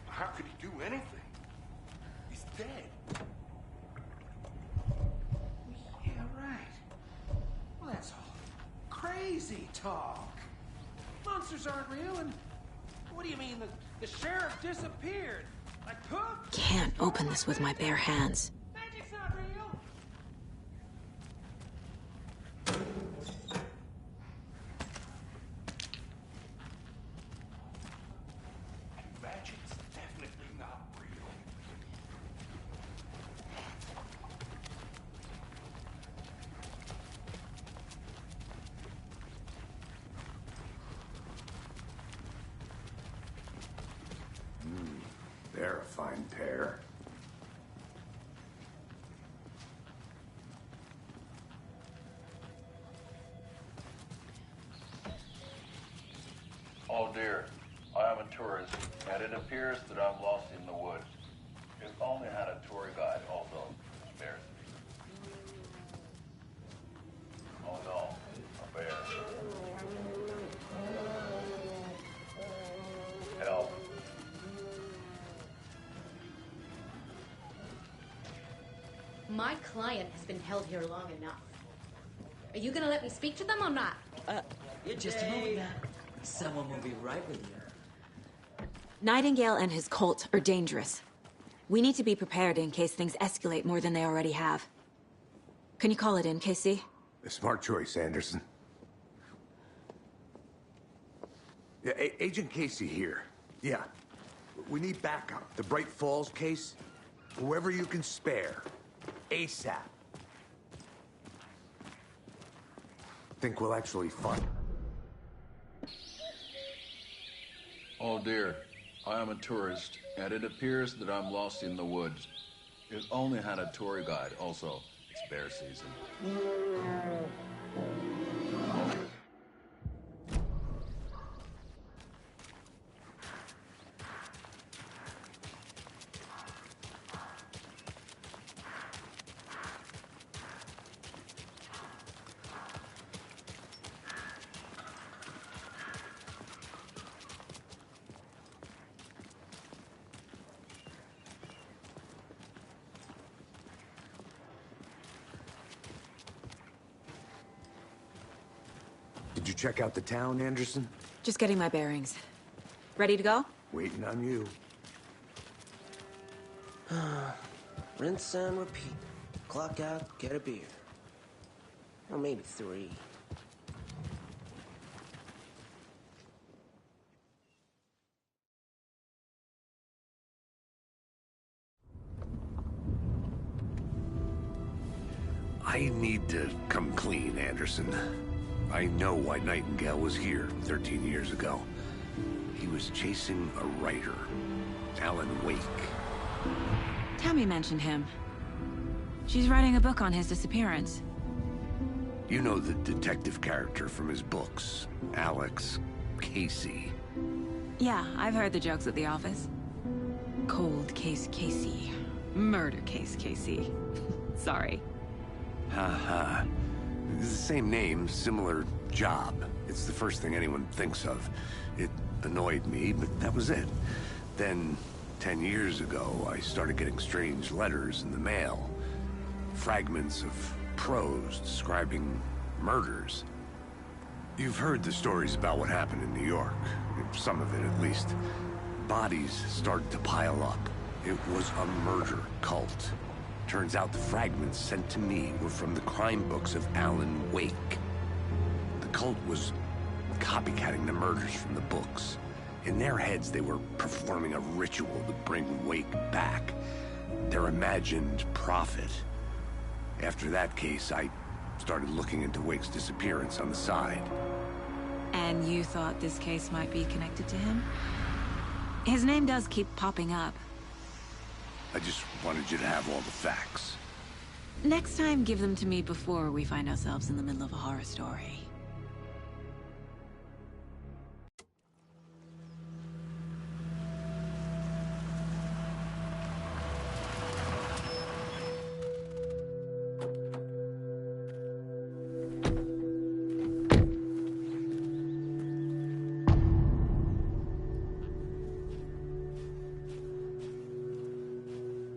How could he do anything? He's dead. Yeah, right. Well, that's all crazy talk. Monsters aren't real, and what do you mean the sheriff disappeared? Like poof? Can't open this with my bare hands. Magic's not real. Magic's definitely not real. They're a fine pair. Oh dear, I am a tourist, and it appears that I'm lost in the woods. If only had a tour guide, also spares me. Oh no, a bear. Help. My client has been held here long enough. Are you gonna let me speak to them or not? Just a moment now. Someone will be right with you. Nightingale and his cult are dangerous. We need to be prepared in case things escalate more than they already have. Can you call it in, Casey? A smart choice, Anderson. Yeah, Agent Casey here. Yeah. We need backup. The Bright Falls case. Whoever you can spare. ASAP. Think we'll actually find. Oh dear, I am a tourist, and it appears that I'm lost in the woods. If only had a tour guide, also. It's bear season. Did you check out the town, Anderson? Just getting my bearings. Ready to go? Waiting on you. Rinse and repeat. Clock out, get a beer. Or maybe 3. I need to come clean, Anderson. I know why Nightingale was here 13 years ago. He was chasing a writer, Alan Wake. Tammy mentioned him. She's writing a book on his disappearance. You know the detective character from his books, Alex Casey. Yeah, I've heard the jokes at the office. Cold case Casey. Murder case Casey. Sorry. Haha. It's the same name, similar job. It's the first thing anyone thinks of. It annoyed me, but that was it. Then, 10 years ago, I started getting strange letters in the mail. Fragments of prose describing murders. You've heard the stories about what happened in New York. Some of it, at least. Bodies started to pile up. It was a murder cult. Turns out the fragments sent to me were from the crime books of Alan Wake. The cult was copycatting the murders from the books. In their heads, they were performing a ritual to bring Wake back. Their imagined prophet. After that case, I started looking into Wake's disappearance on the side. And you thought this case might be connected to him? His name does keep popping up. I just wanted you to have all the facts. Next time, give them to me before we find ourselves in the middle of a horror story.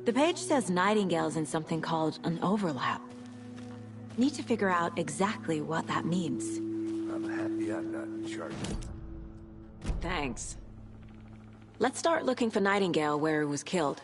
The page says Nightingale's in something called an overlap. Need to figure out exactly what that means. I'm happy I'm not in charge. Thanks. Let's start looking for Nightingale where he was killed.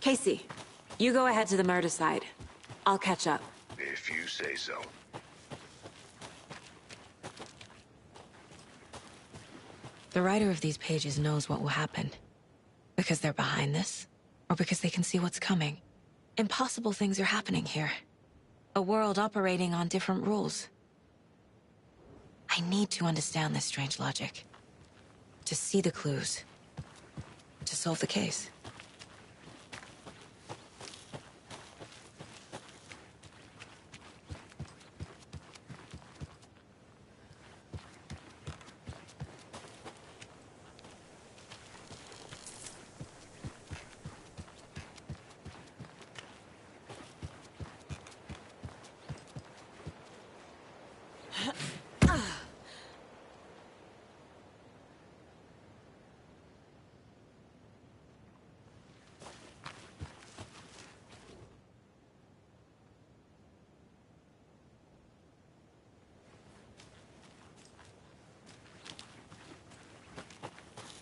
Casey, you go ahead to the murder side. I'll catch up. If you say so. The writer of these pages knows what will happen. Because they're behind this, or because they can see what's coming. Impossible things are happening here. A world operating on different rules. I need to understand this strange logic. To see the clues. To solve the case.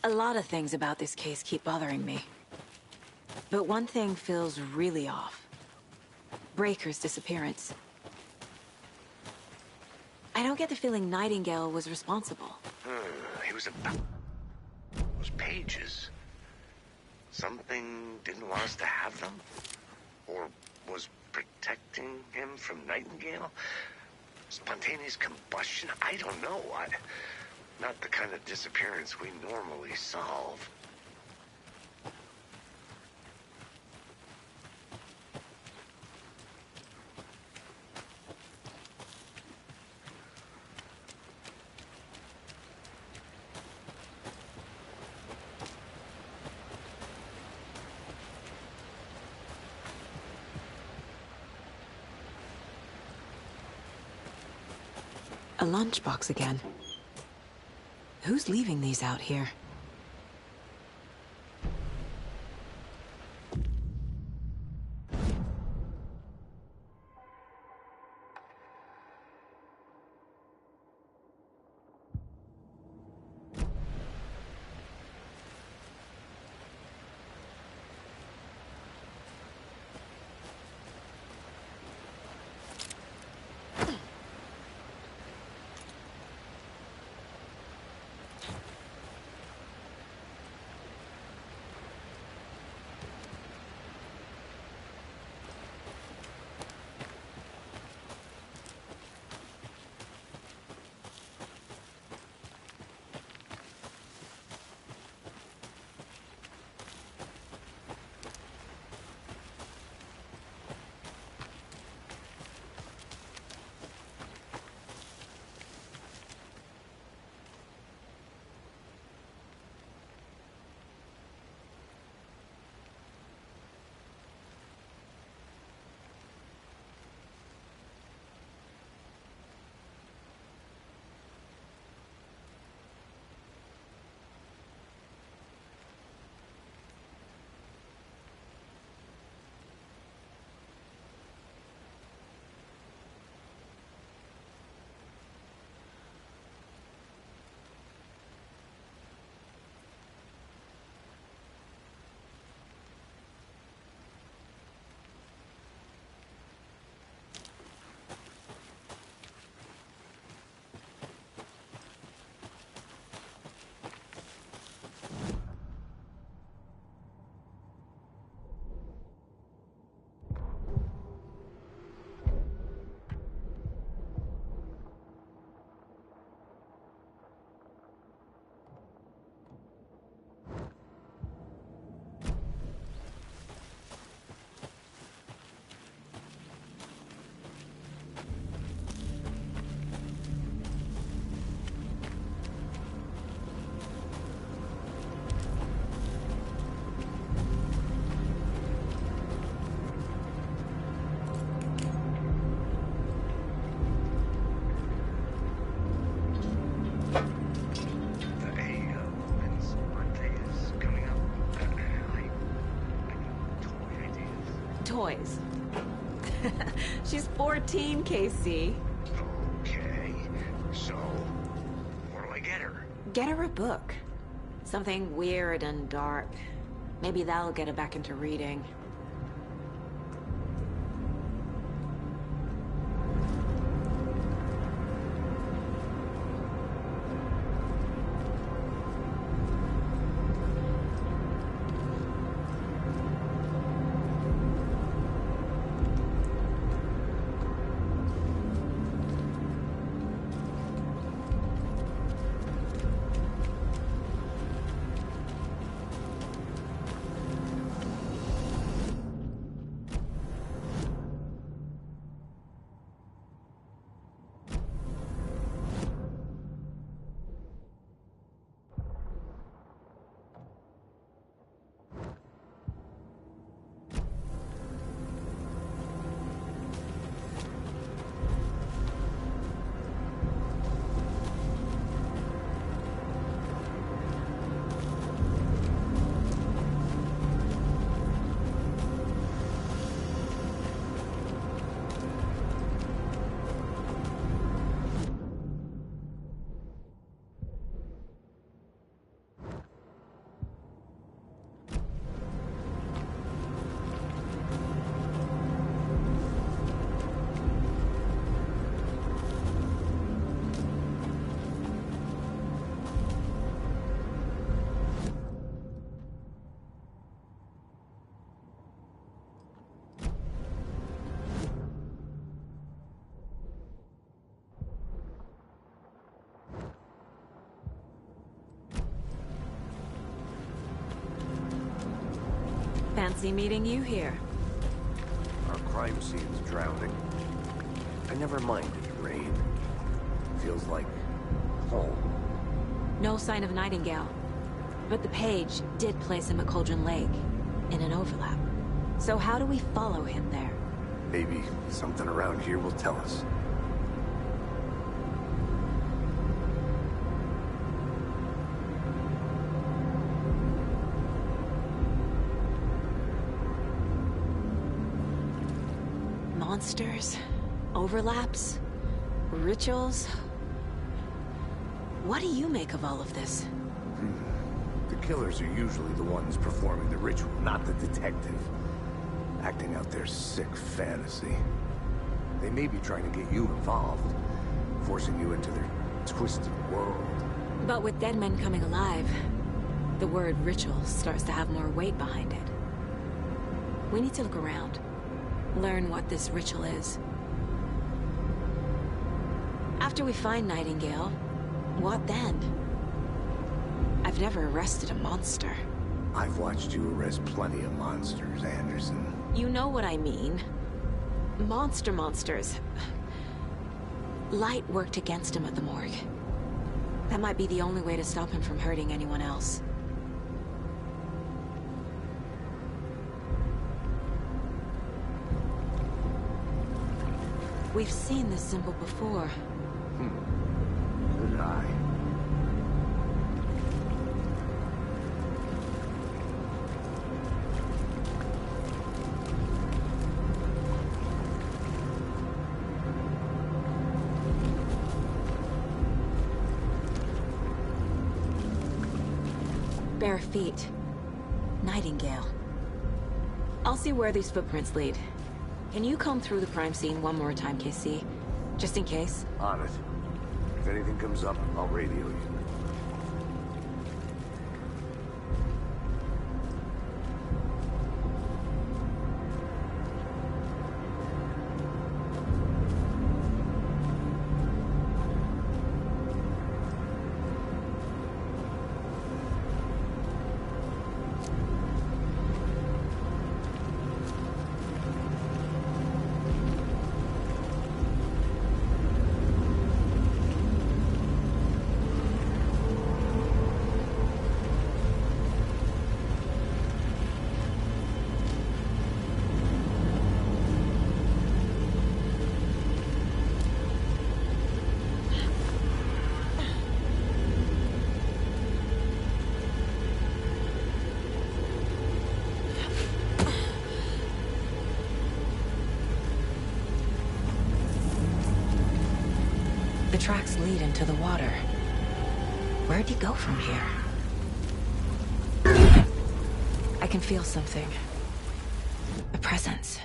A lot of things about this case keep bothering me. But one thing feels really off. Breaker's disappearance. I don't get the feeling Nightingale was responsible. He was about those pages. Something didn't want us to have them? Or was protecting him from Nightingale? Spontaneous combustion? I don't know. Not the kind of disappearance we normally solve. A lunchbox again. Who's leaving these out here? Toys. She's 14, Casey. Okay, so what do I get her? Get her a book. Something weird and dark. Maybe that'll get her back into reading. Fancy meeting you here. Our crime scene's drowning. I never minded rain. Feels like home. No sign of Nightingale. But the page did place him at Cauldron Lake, in an overlap. So how do we follow him there? Maybe something around here will tell us. monsters, overlaps, rituals. What do you make of all of this? The killers are usually the ones performing the ritual, not the detective. Acting out their sick fantasy. They may be trying to get you involved, forcing you into their twisted world. But with dead men coming alive, the word ritual starts to have more weight behind it. We need to look around, learn what this ritual is. After we find Nightingale, what then? I've never arrested a monster. I've watched you arrest plenty of monsters, Anderson. You know what I mean. Monsters. Light worked against him at the morgue. That might be the only way to stop him from hurting anyone else. We've seen this symbol before. Good eye. Bare feet. Nightingale. I'll see where these footprints lead. Can you comb through the crime scene one more time, KC? Just in case? On it. If anything comes up, I'll radio you. The tracks lead into the water. Where'd he go from here? I can feel something. A presence.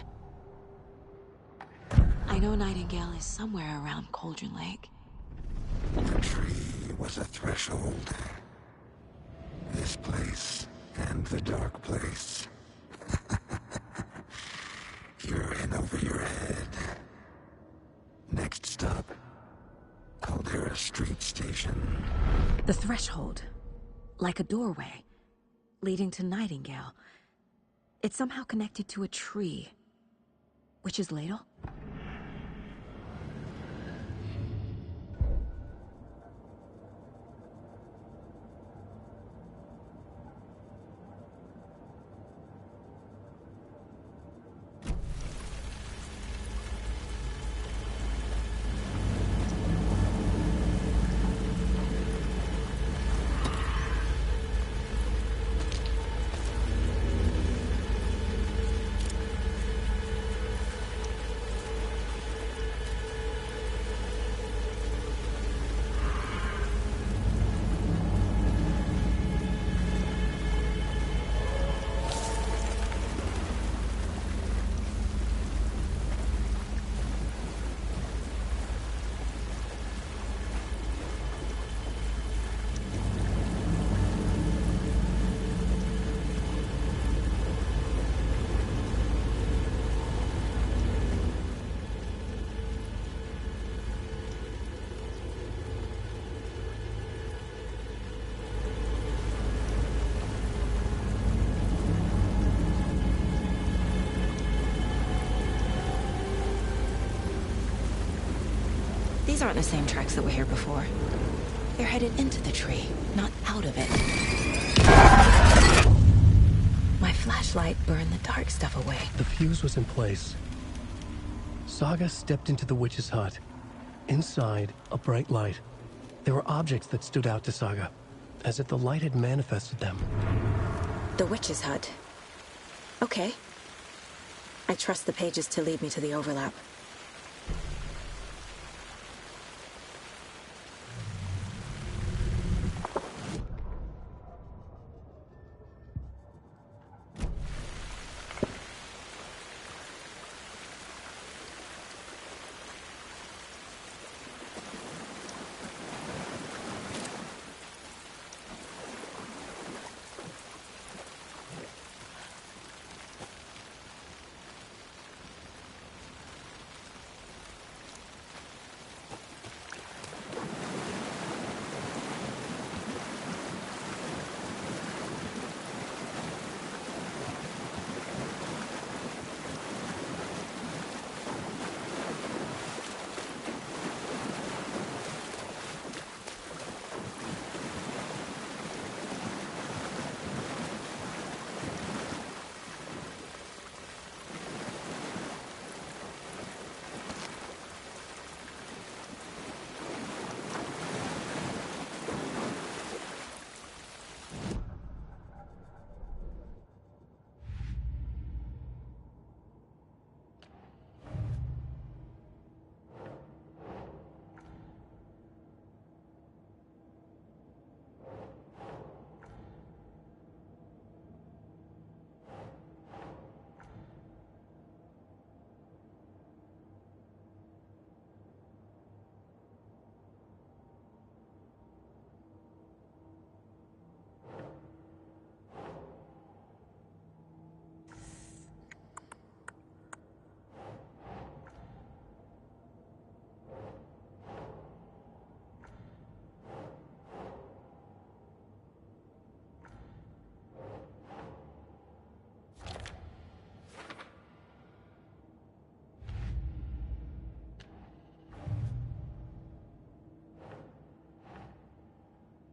I know Nightingale is somewhere around Cauldron Lake. The tree was a threshold. This place and the dark place. You're in over your head. Next stop, Caldera Street Station. The threshold. Like a doorway. Leading to Nightingale. It's somehow connected to a tree. Witch's Ladle? These aren't the same tracks that were here before. They're headed into the tree, not out of it. My flashlight burned the dark stuff away. The fuse was in place. Saga stepped into the witch's hut. Inside, a bright light. There were objects that stood out to Saga, as if the light had manifested them. The witch's hut. Okay. I trust the pages to lead me to the overlap.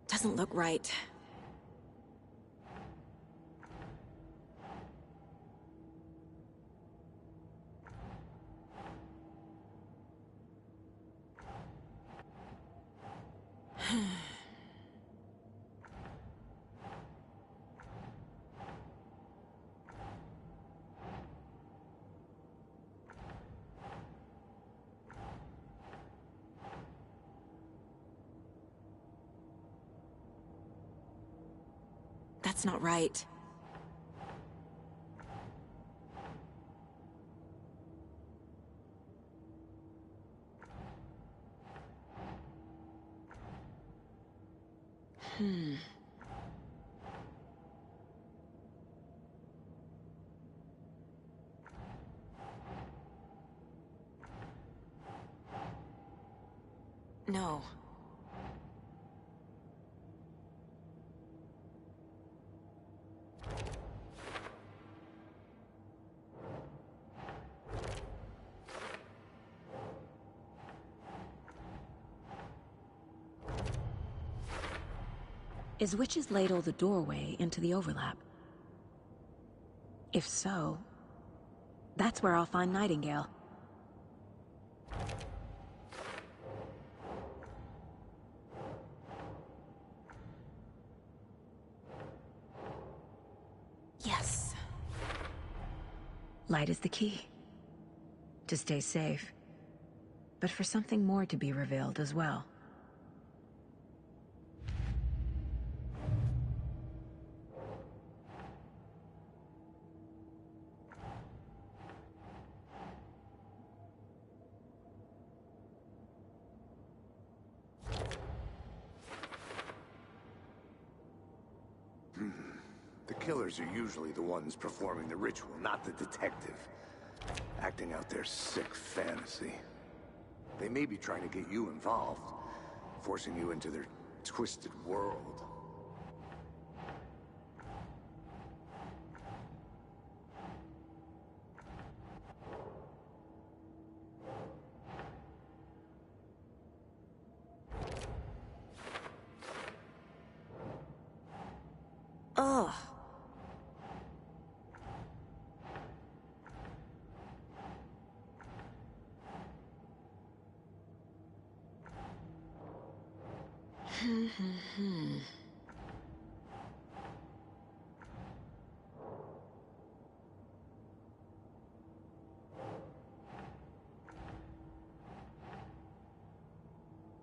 Doesn't look right. That's not right. No. Is Witch's Ladle the doorway into the overlap? If so, that's where I'll find Nightingale. Yes. Light is the key. To stay safe. But for something more to be revealed as well. The killers are usually the ones performing the ritual, not the detective. Acting out their sick fantasy. They may be trying to get you involved, forcing you into their twisted world. Ugh.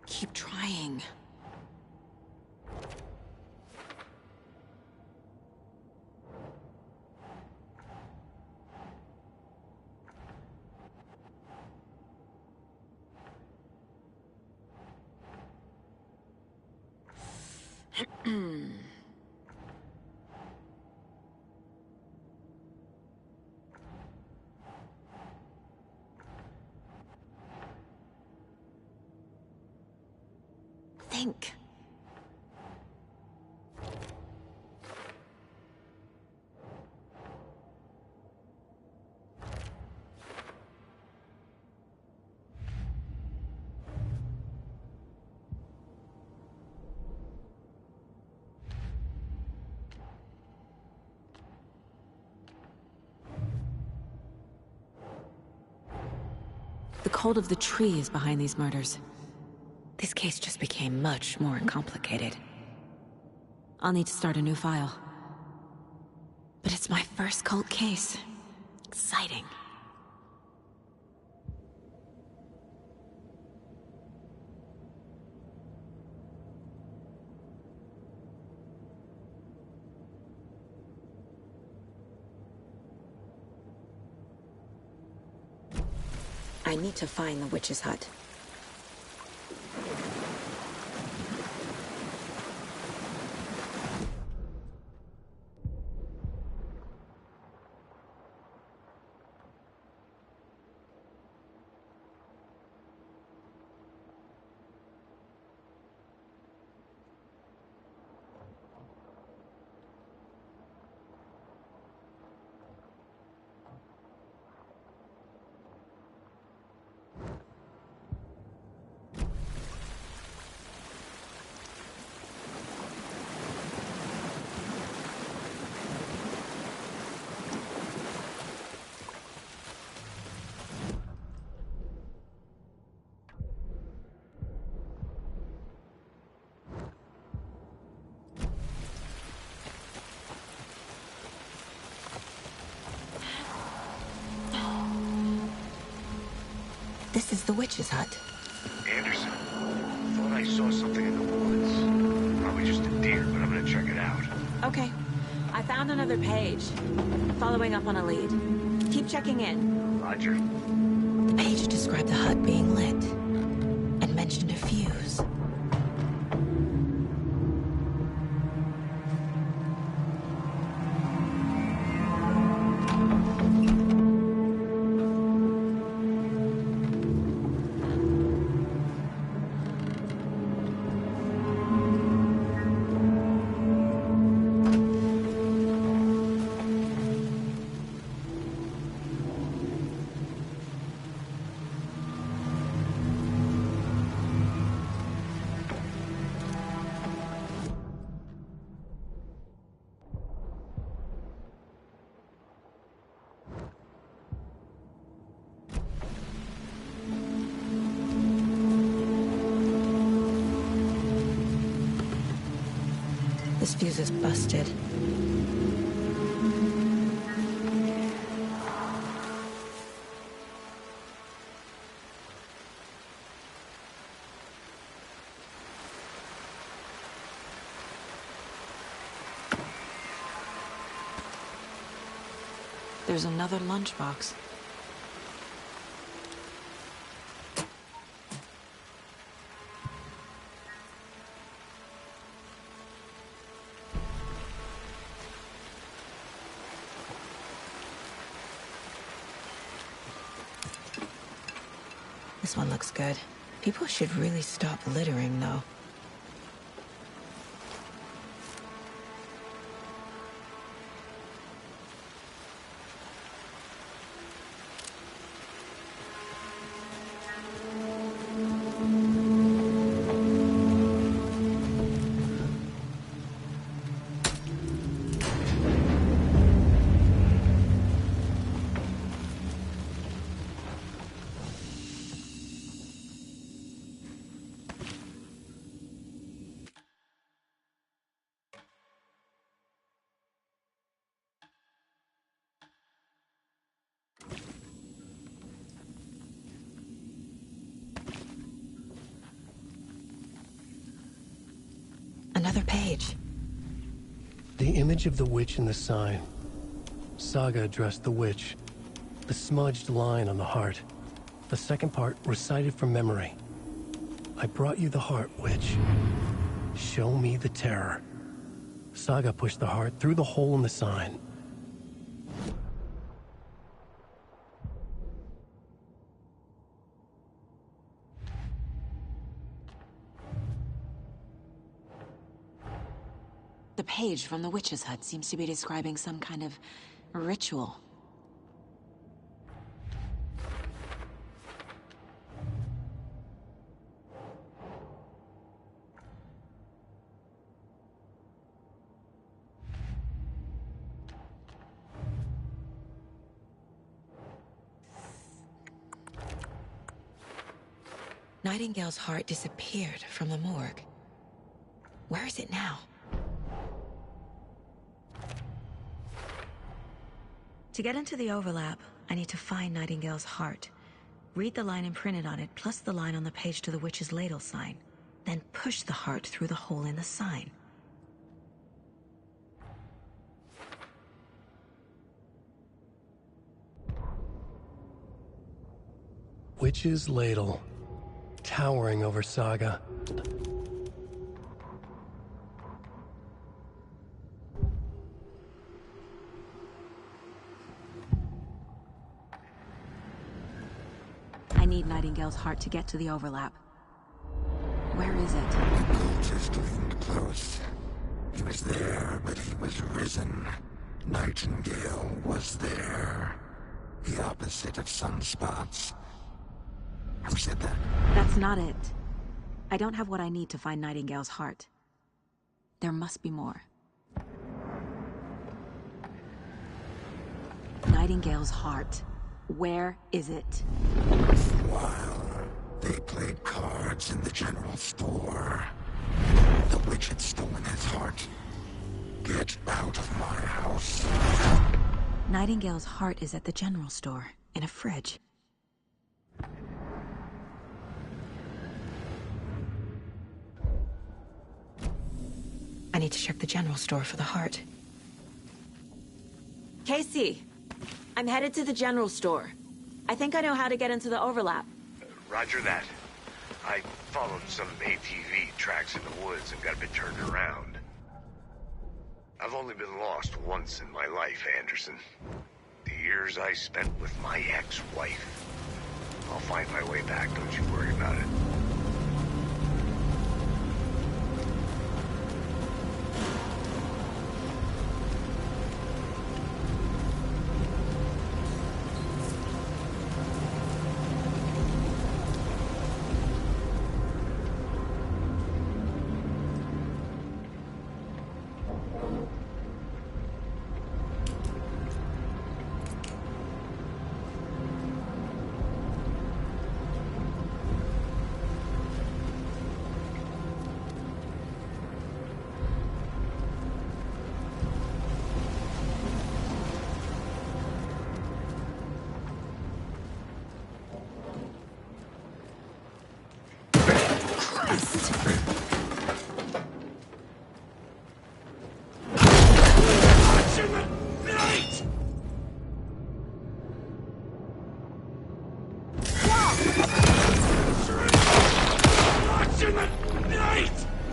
Keep trying. Think. The cult of the tree is behind these murders. This case just became much more complicated. I'll need to start a new file. But it's my first cult case. Exciting. I need to find the witch's hut. This is the witch's hut. Anderson, thought I saw something in the woods. Probably just a deer, but I'm gonna check it out. Okay. I found another page. Following up on a lead. Keep checking in. Roger. The page described the hut being lit, and mentioned a fuse. This fuse is busted. There's another lunchbox. This one looks good. People should really stop littering, though. Another page. The image of the witch in the sign. Saga addressed the witch. The smudged line on the heart. The second part recited from memory. I brought you the heart, witch. Show me the terror. Saga pushed the heart through the hole in the sign. The page from the witch's hut seems to be describing some kind of ritual. Nightingale's heart disappeared from the morgue. Where is it now? To get into the overlap, I need to find Nightingale's heart. Read the line imprinted on it, plus the line on the page to the witch's ladle sign. Then push the heart through the hole in the sign. Witch's ladle, towering over Saga. I need Nightingale's heart to get to the overlap. Where is it? The cultist leaned close. He was there, but he was risen. Nightingale was there. The opposite of sunspots. Who said that? That's not it. I don't have what I need to find Nightingale's heart. There must be more. Nightingale's heart. Where is it? While they played cards in the general store, the witch had stolen his heart. Get out of my house. Nightingale's heart is at the general store, in a fridge. I need to check the general store for the heart. Casey, I'm headed to the general store. I think I know how to get into the overlap. Roger that. I followed some ATV tracks in the woods and got a bit turned around. I've only been lost once in my life, Anderson. The years I spent with my ex-wife. I'll find my way back, don't you worry about it.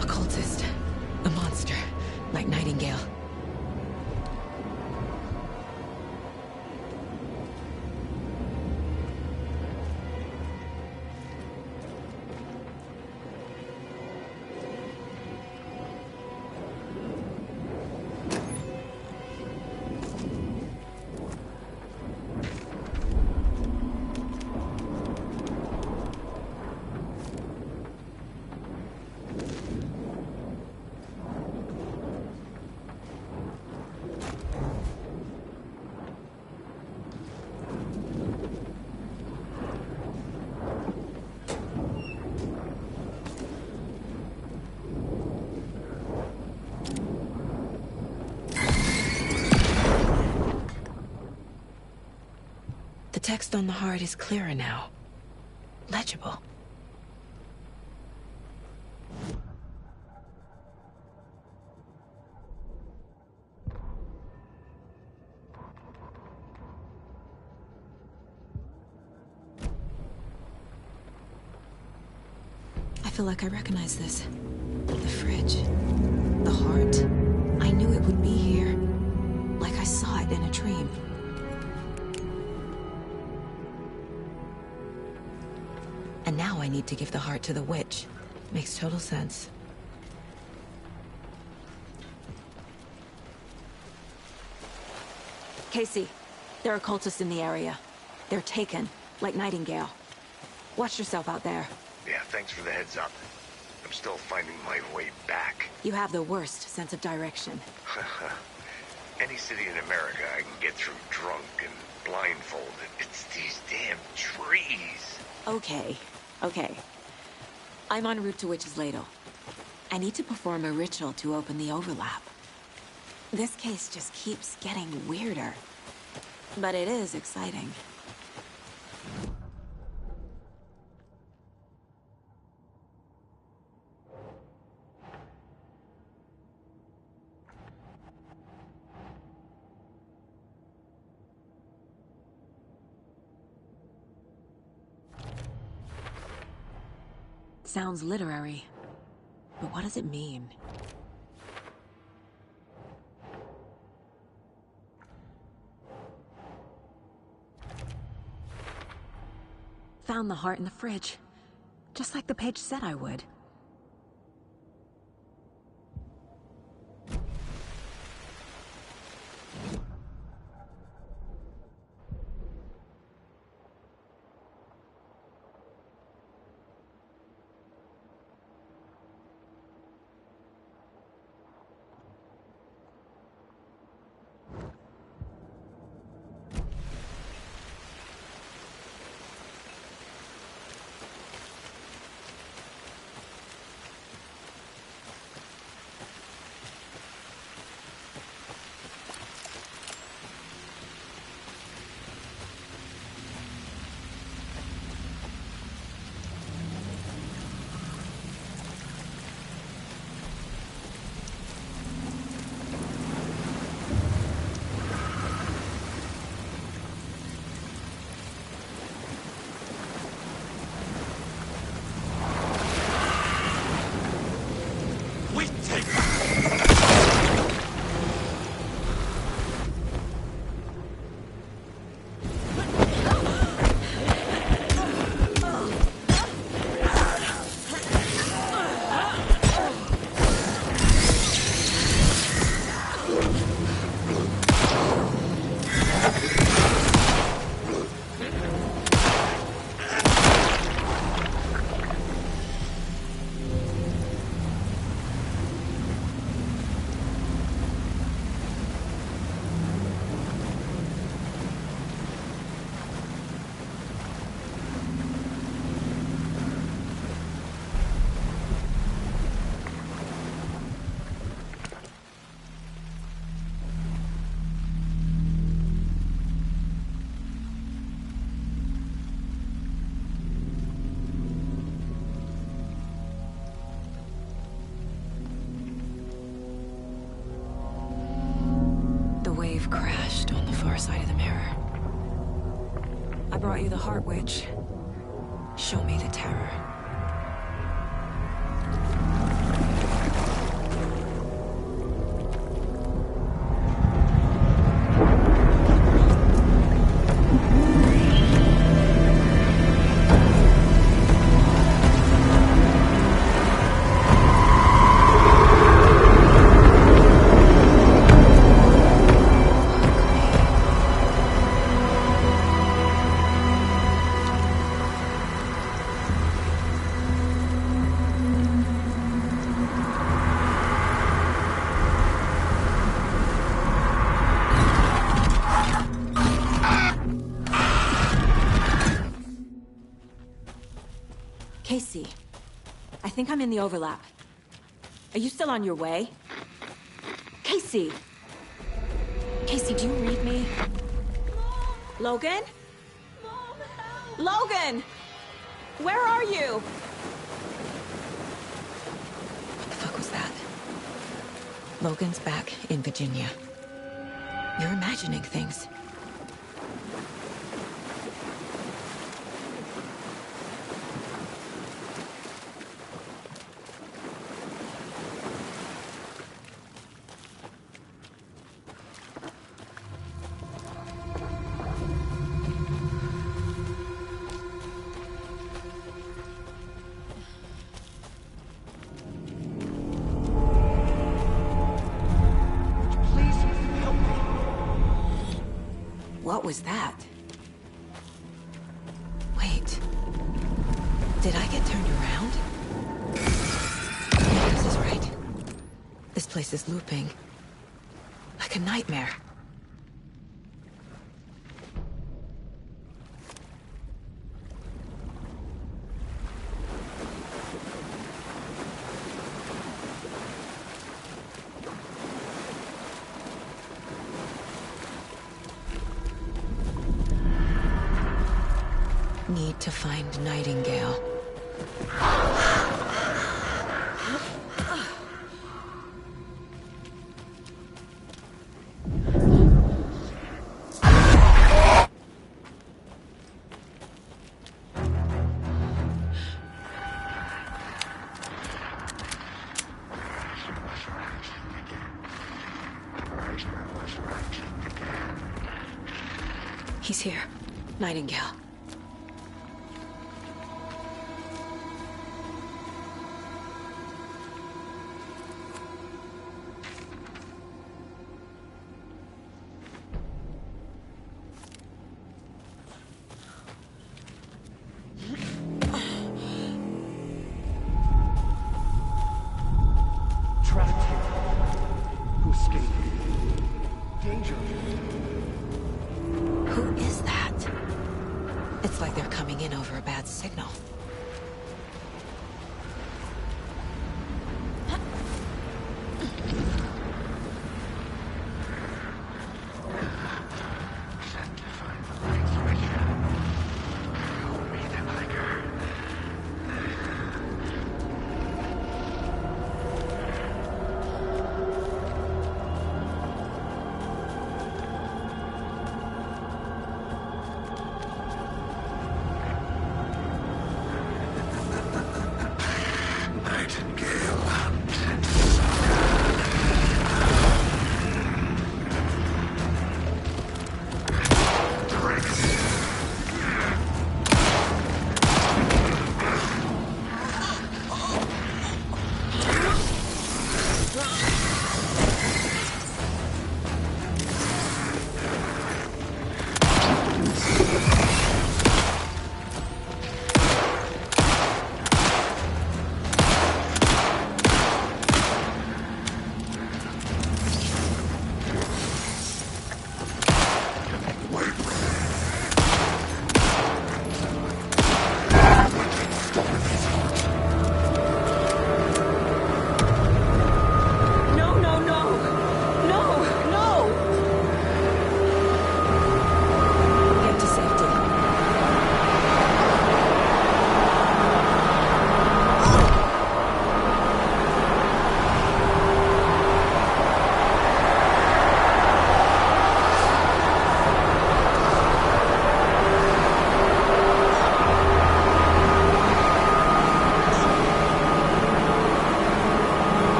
Occultist. A monster. Like Nightingale. The text on the heart is clearer now. Legible. feel like I recognize this. The fridge. The heart. I knew it would be here. Like I saw it in a dream. And now I need to give the heart to the witch. Makes total sense. Casey, there are cultists in the area. They're taken, like Nightingale. Watch yourself out there. Yeah, thanks for the heads up. I'm still finding my way back. You have the worst sense of direction. Any city in America I can get through drunk and blindfolded. It's these damn trees. Okay. I'm en route to Witch's Ladle. I need to perform a ritual to open the overlap. This case just keeps getting weirder. But it is exciting. Sounds literary, but what does it mean? Found the heart in the fridge, just like the page said I would. Crashed on the far side of the mirror. I brought you the Heart Witch. Show me the terror. Casey, I think I'm in the overlap. Are you still on your way? Casey! Casey, do you read me? Mom. Logan? Mom, help. Logan! Where are you? What the fuck was that? Logan's back in Virginia. You're imagining things. was that? Wait. Did I get turned around? No, this is right. This place is looping. Like a nightmare. Need to find Nightingale. He's here. Nightingale. Who is that? It's like they're coming in over a bad signal.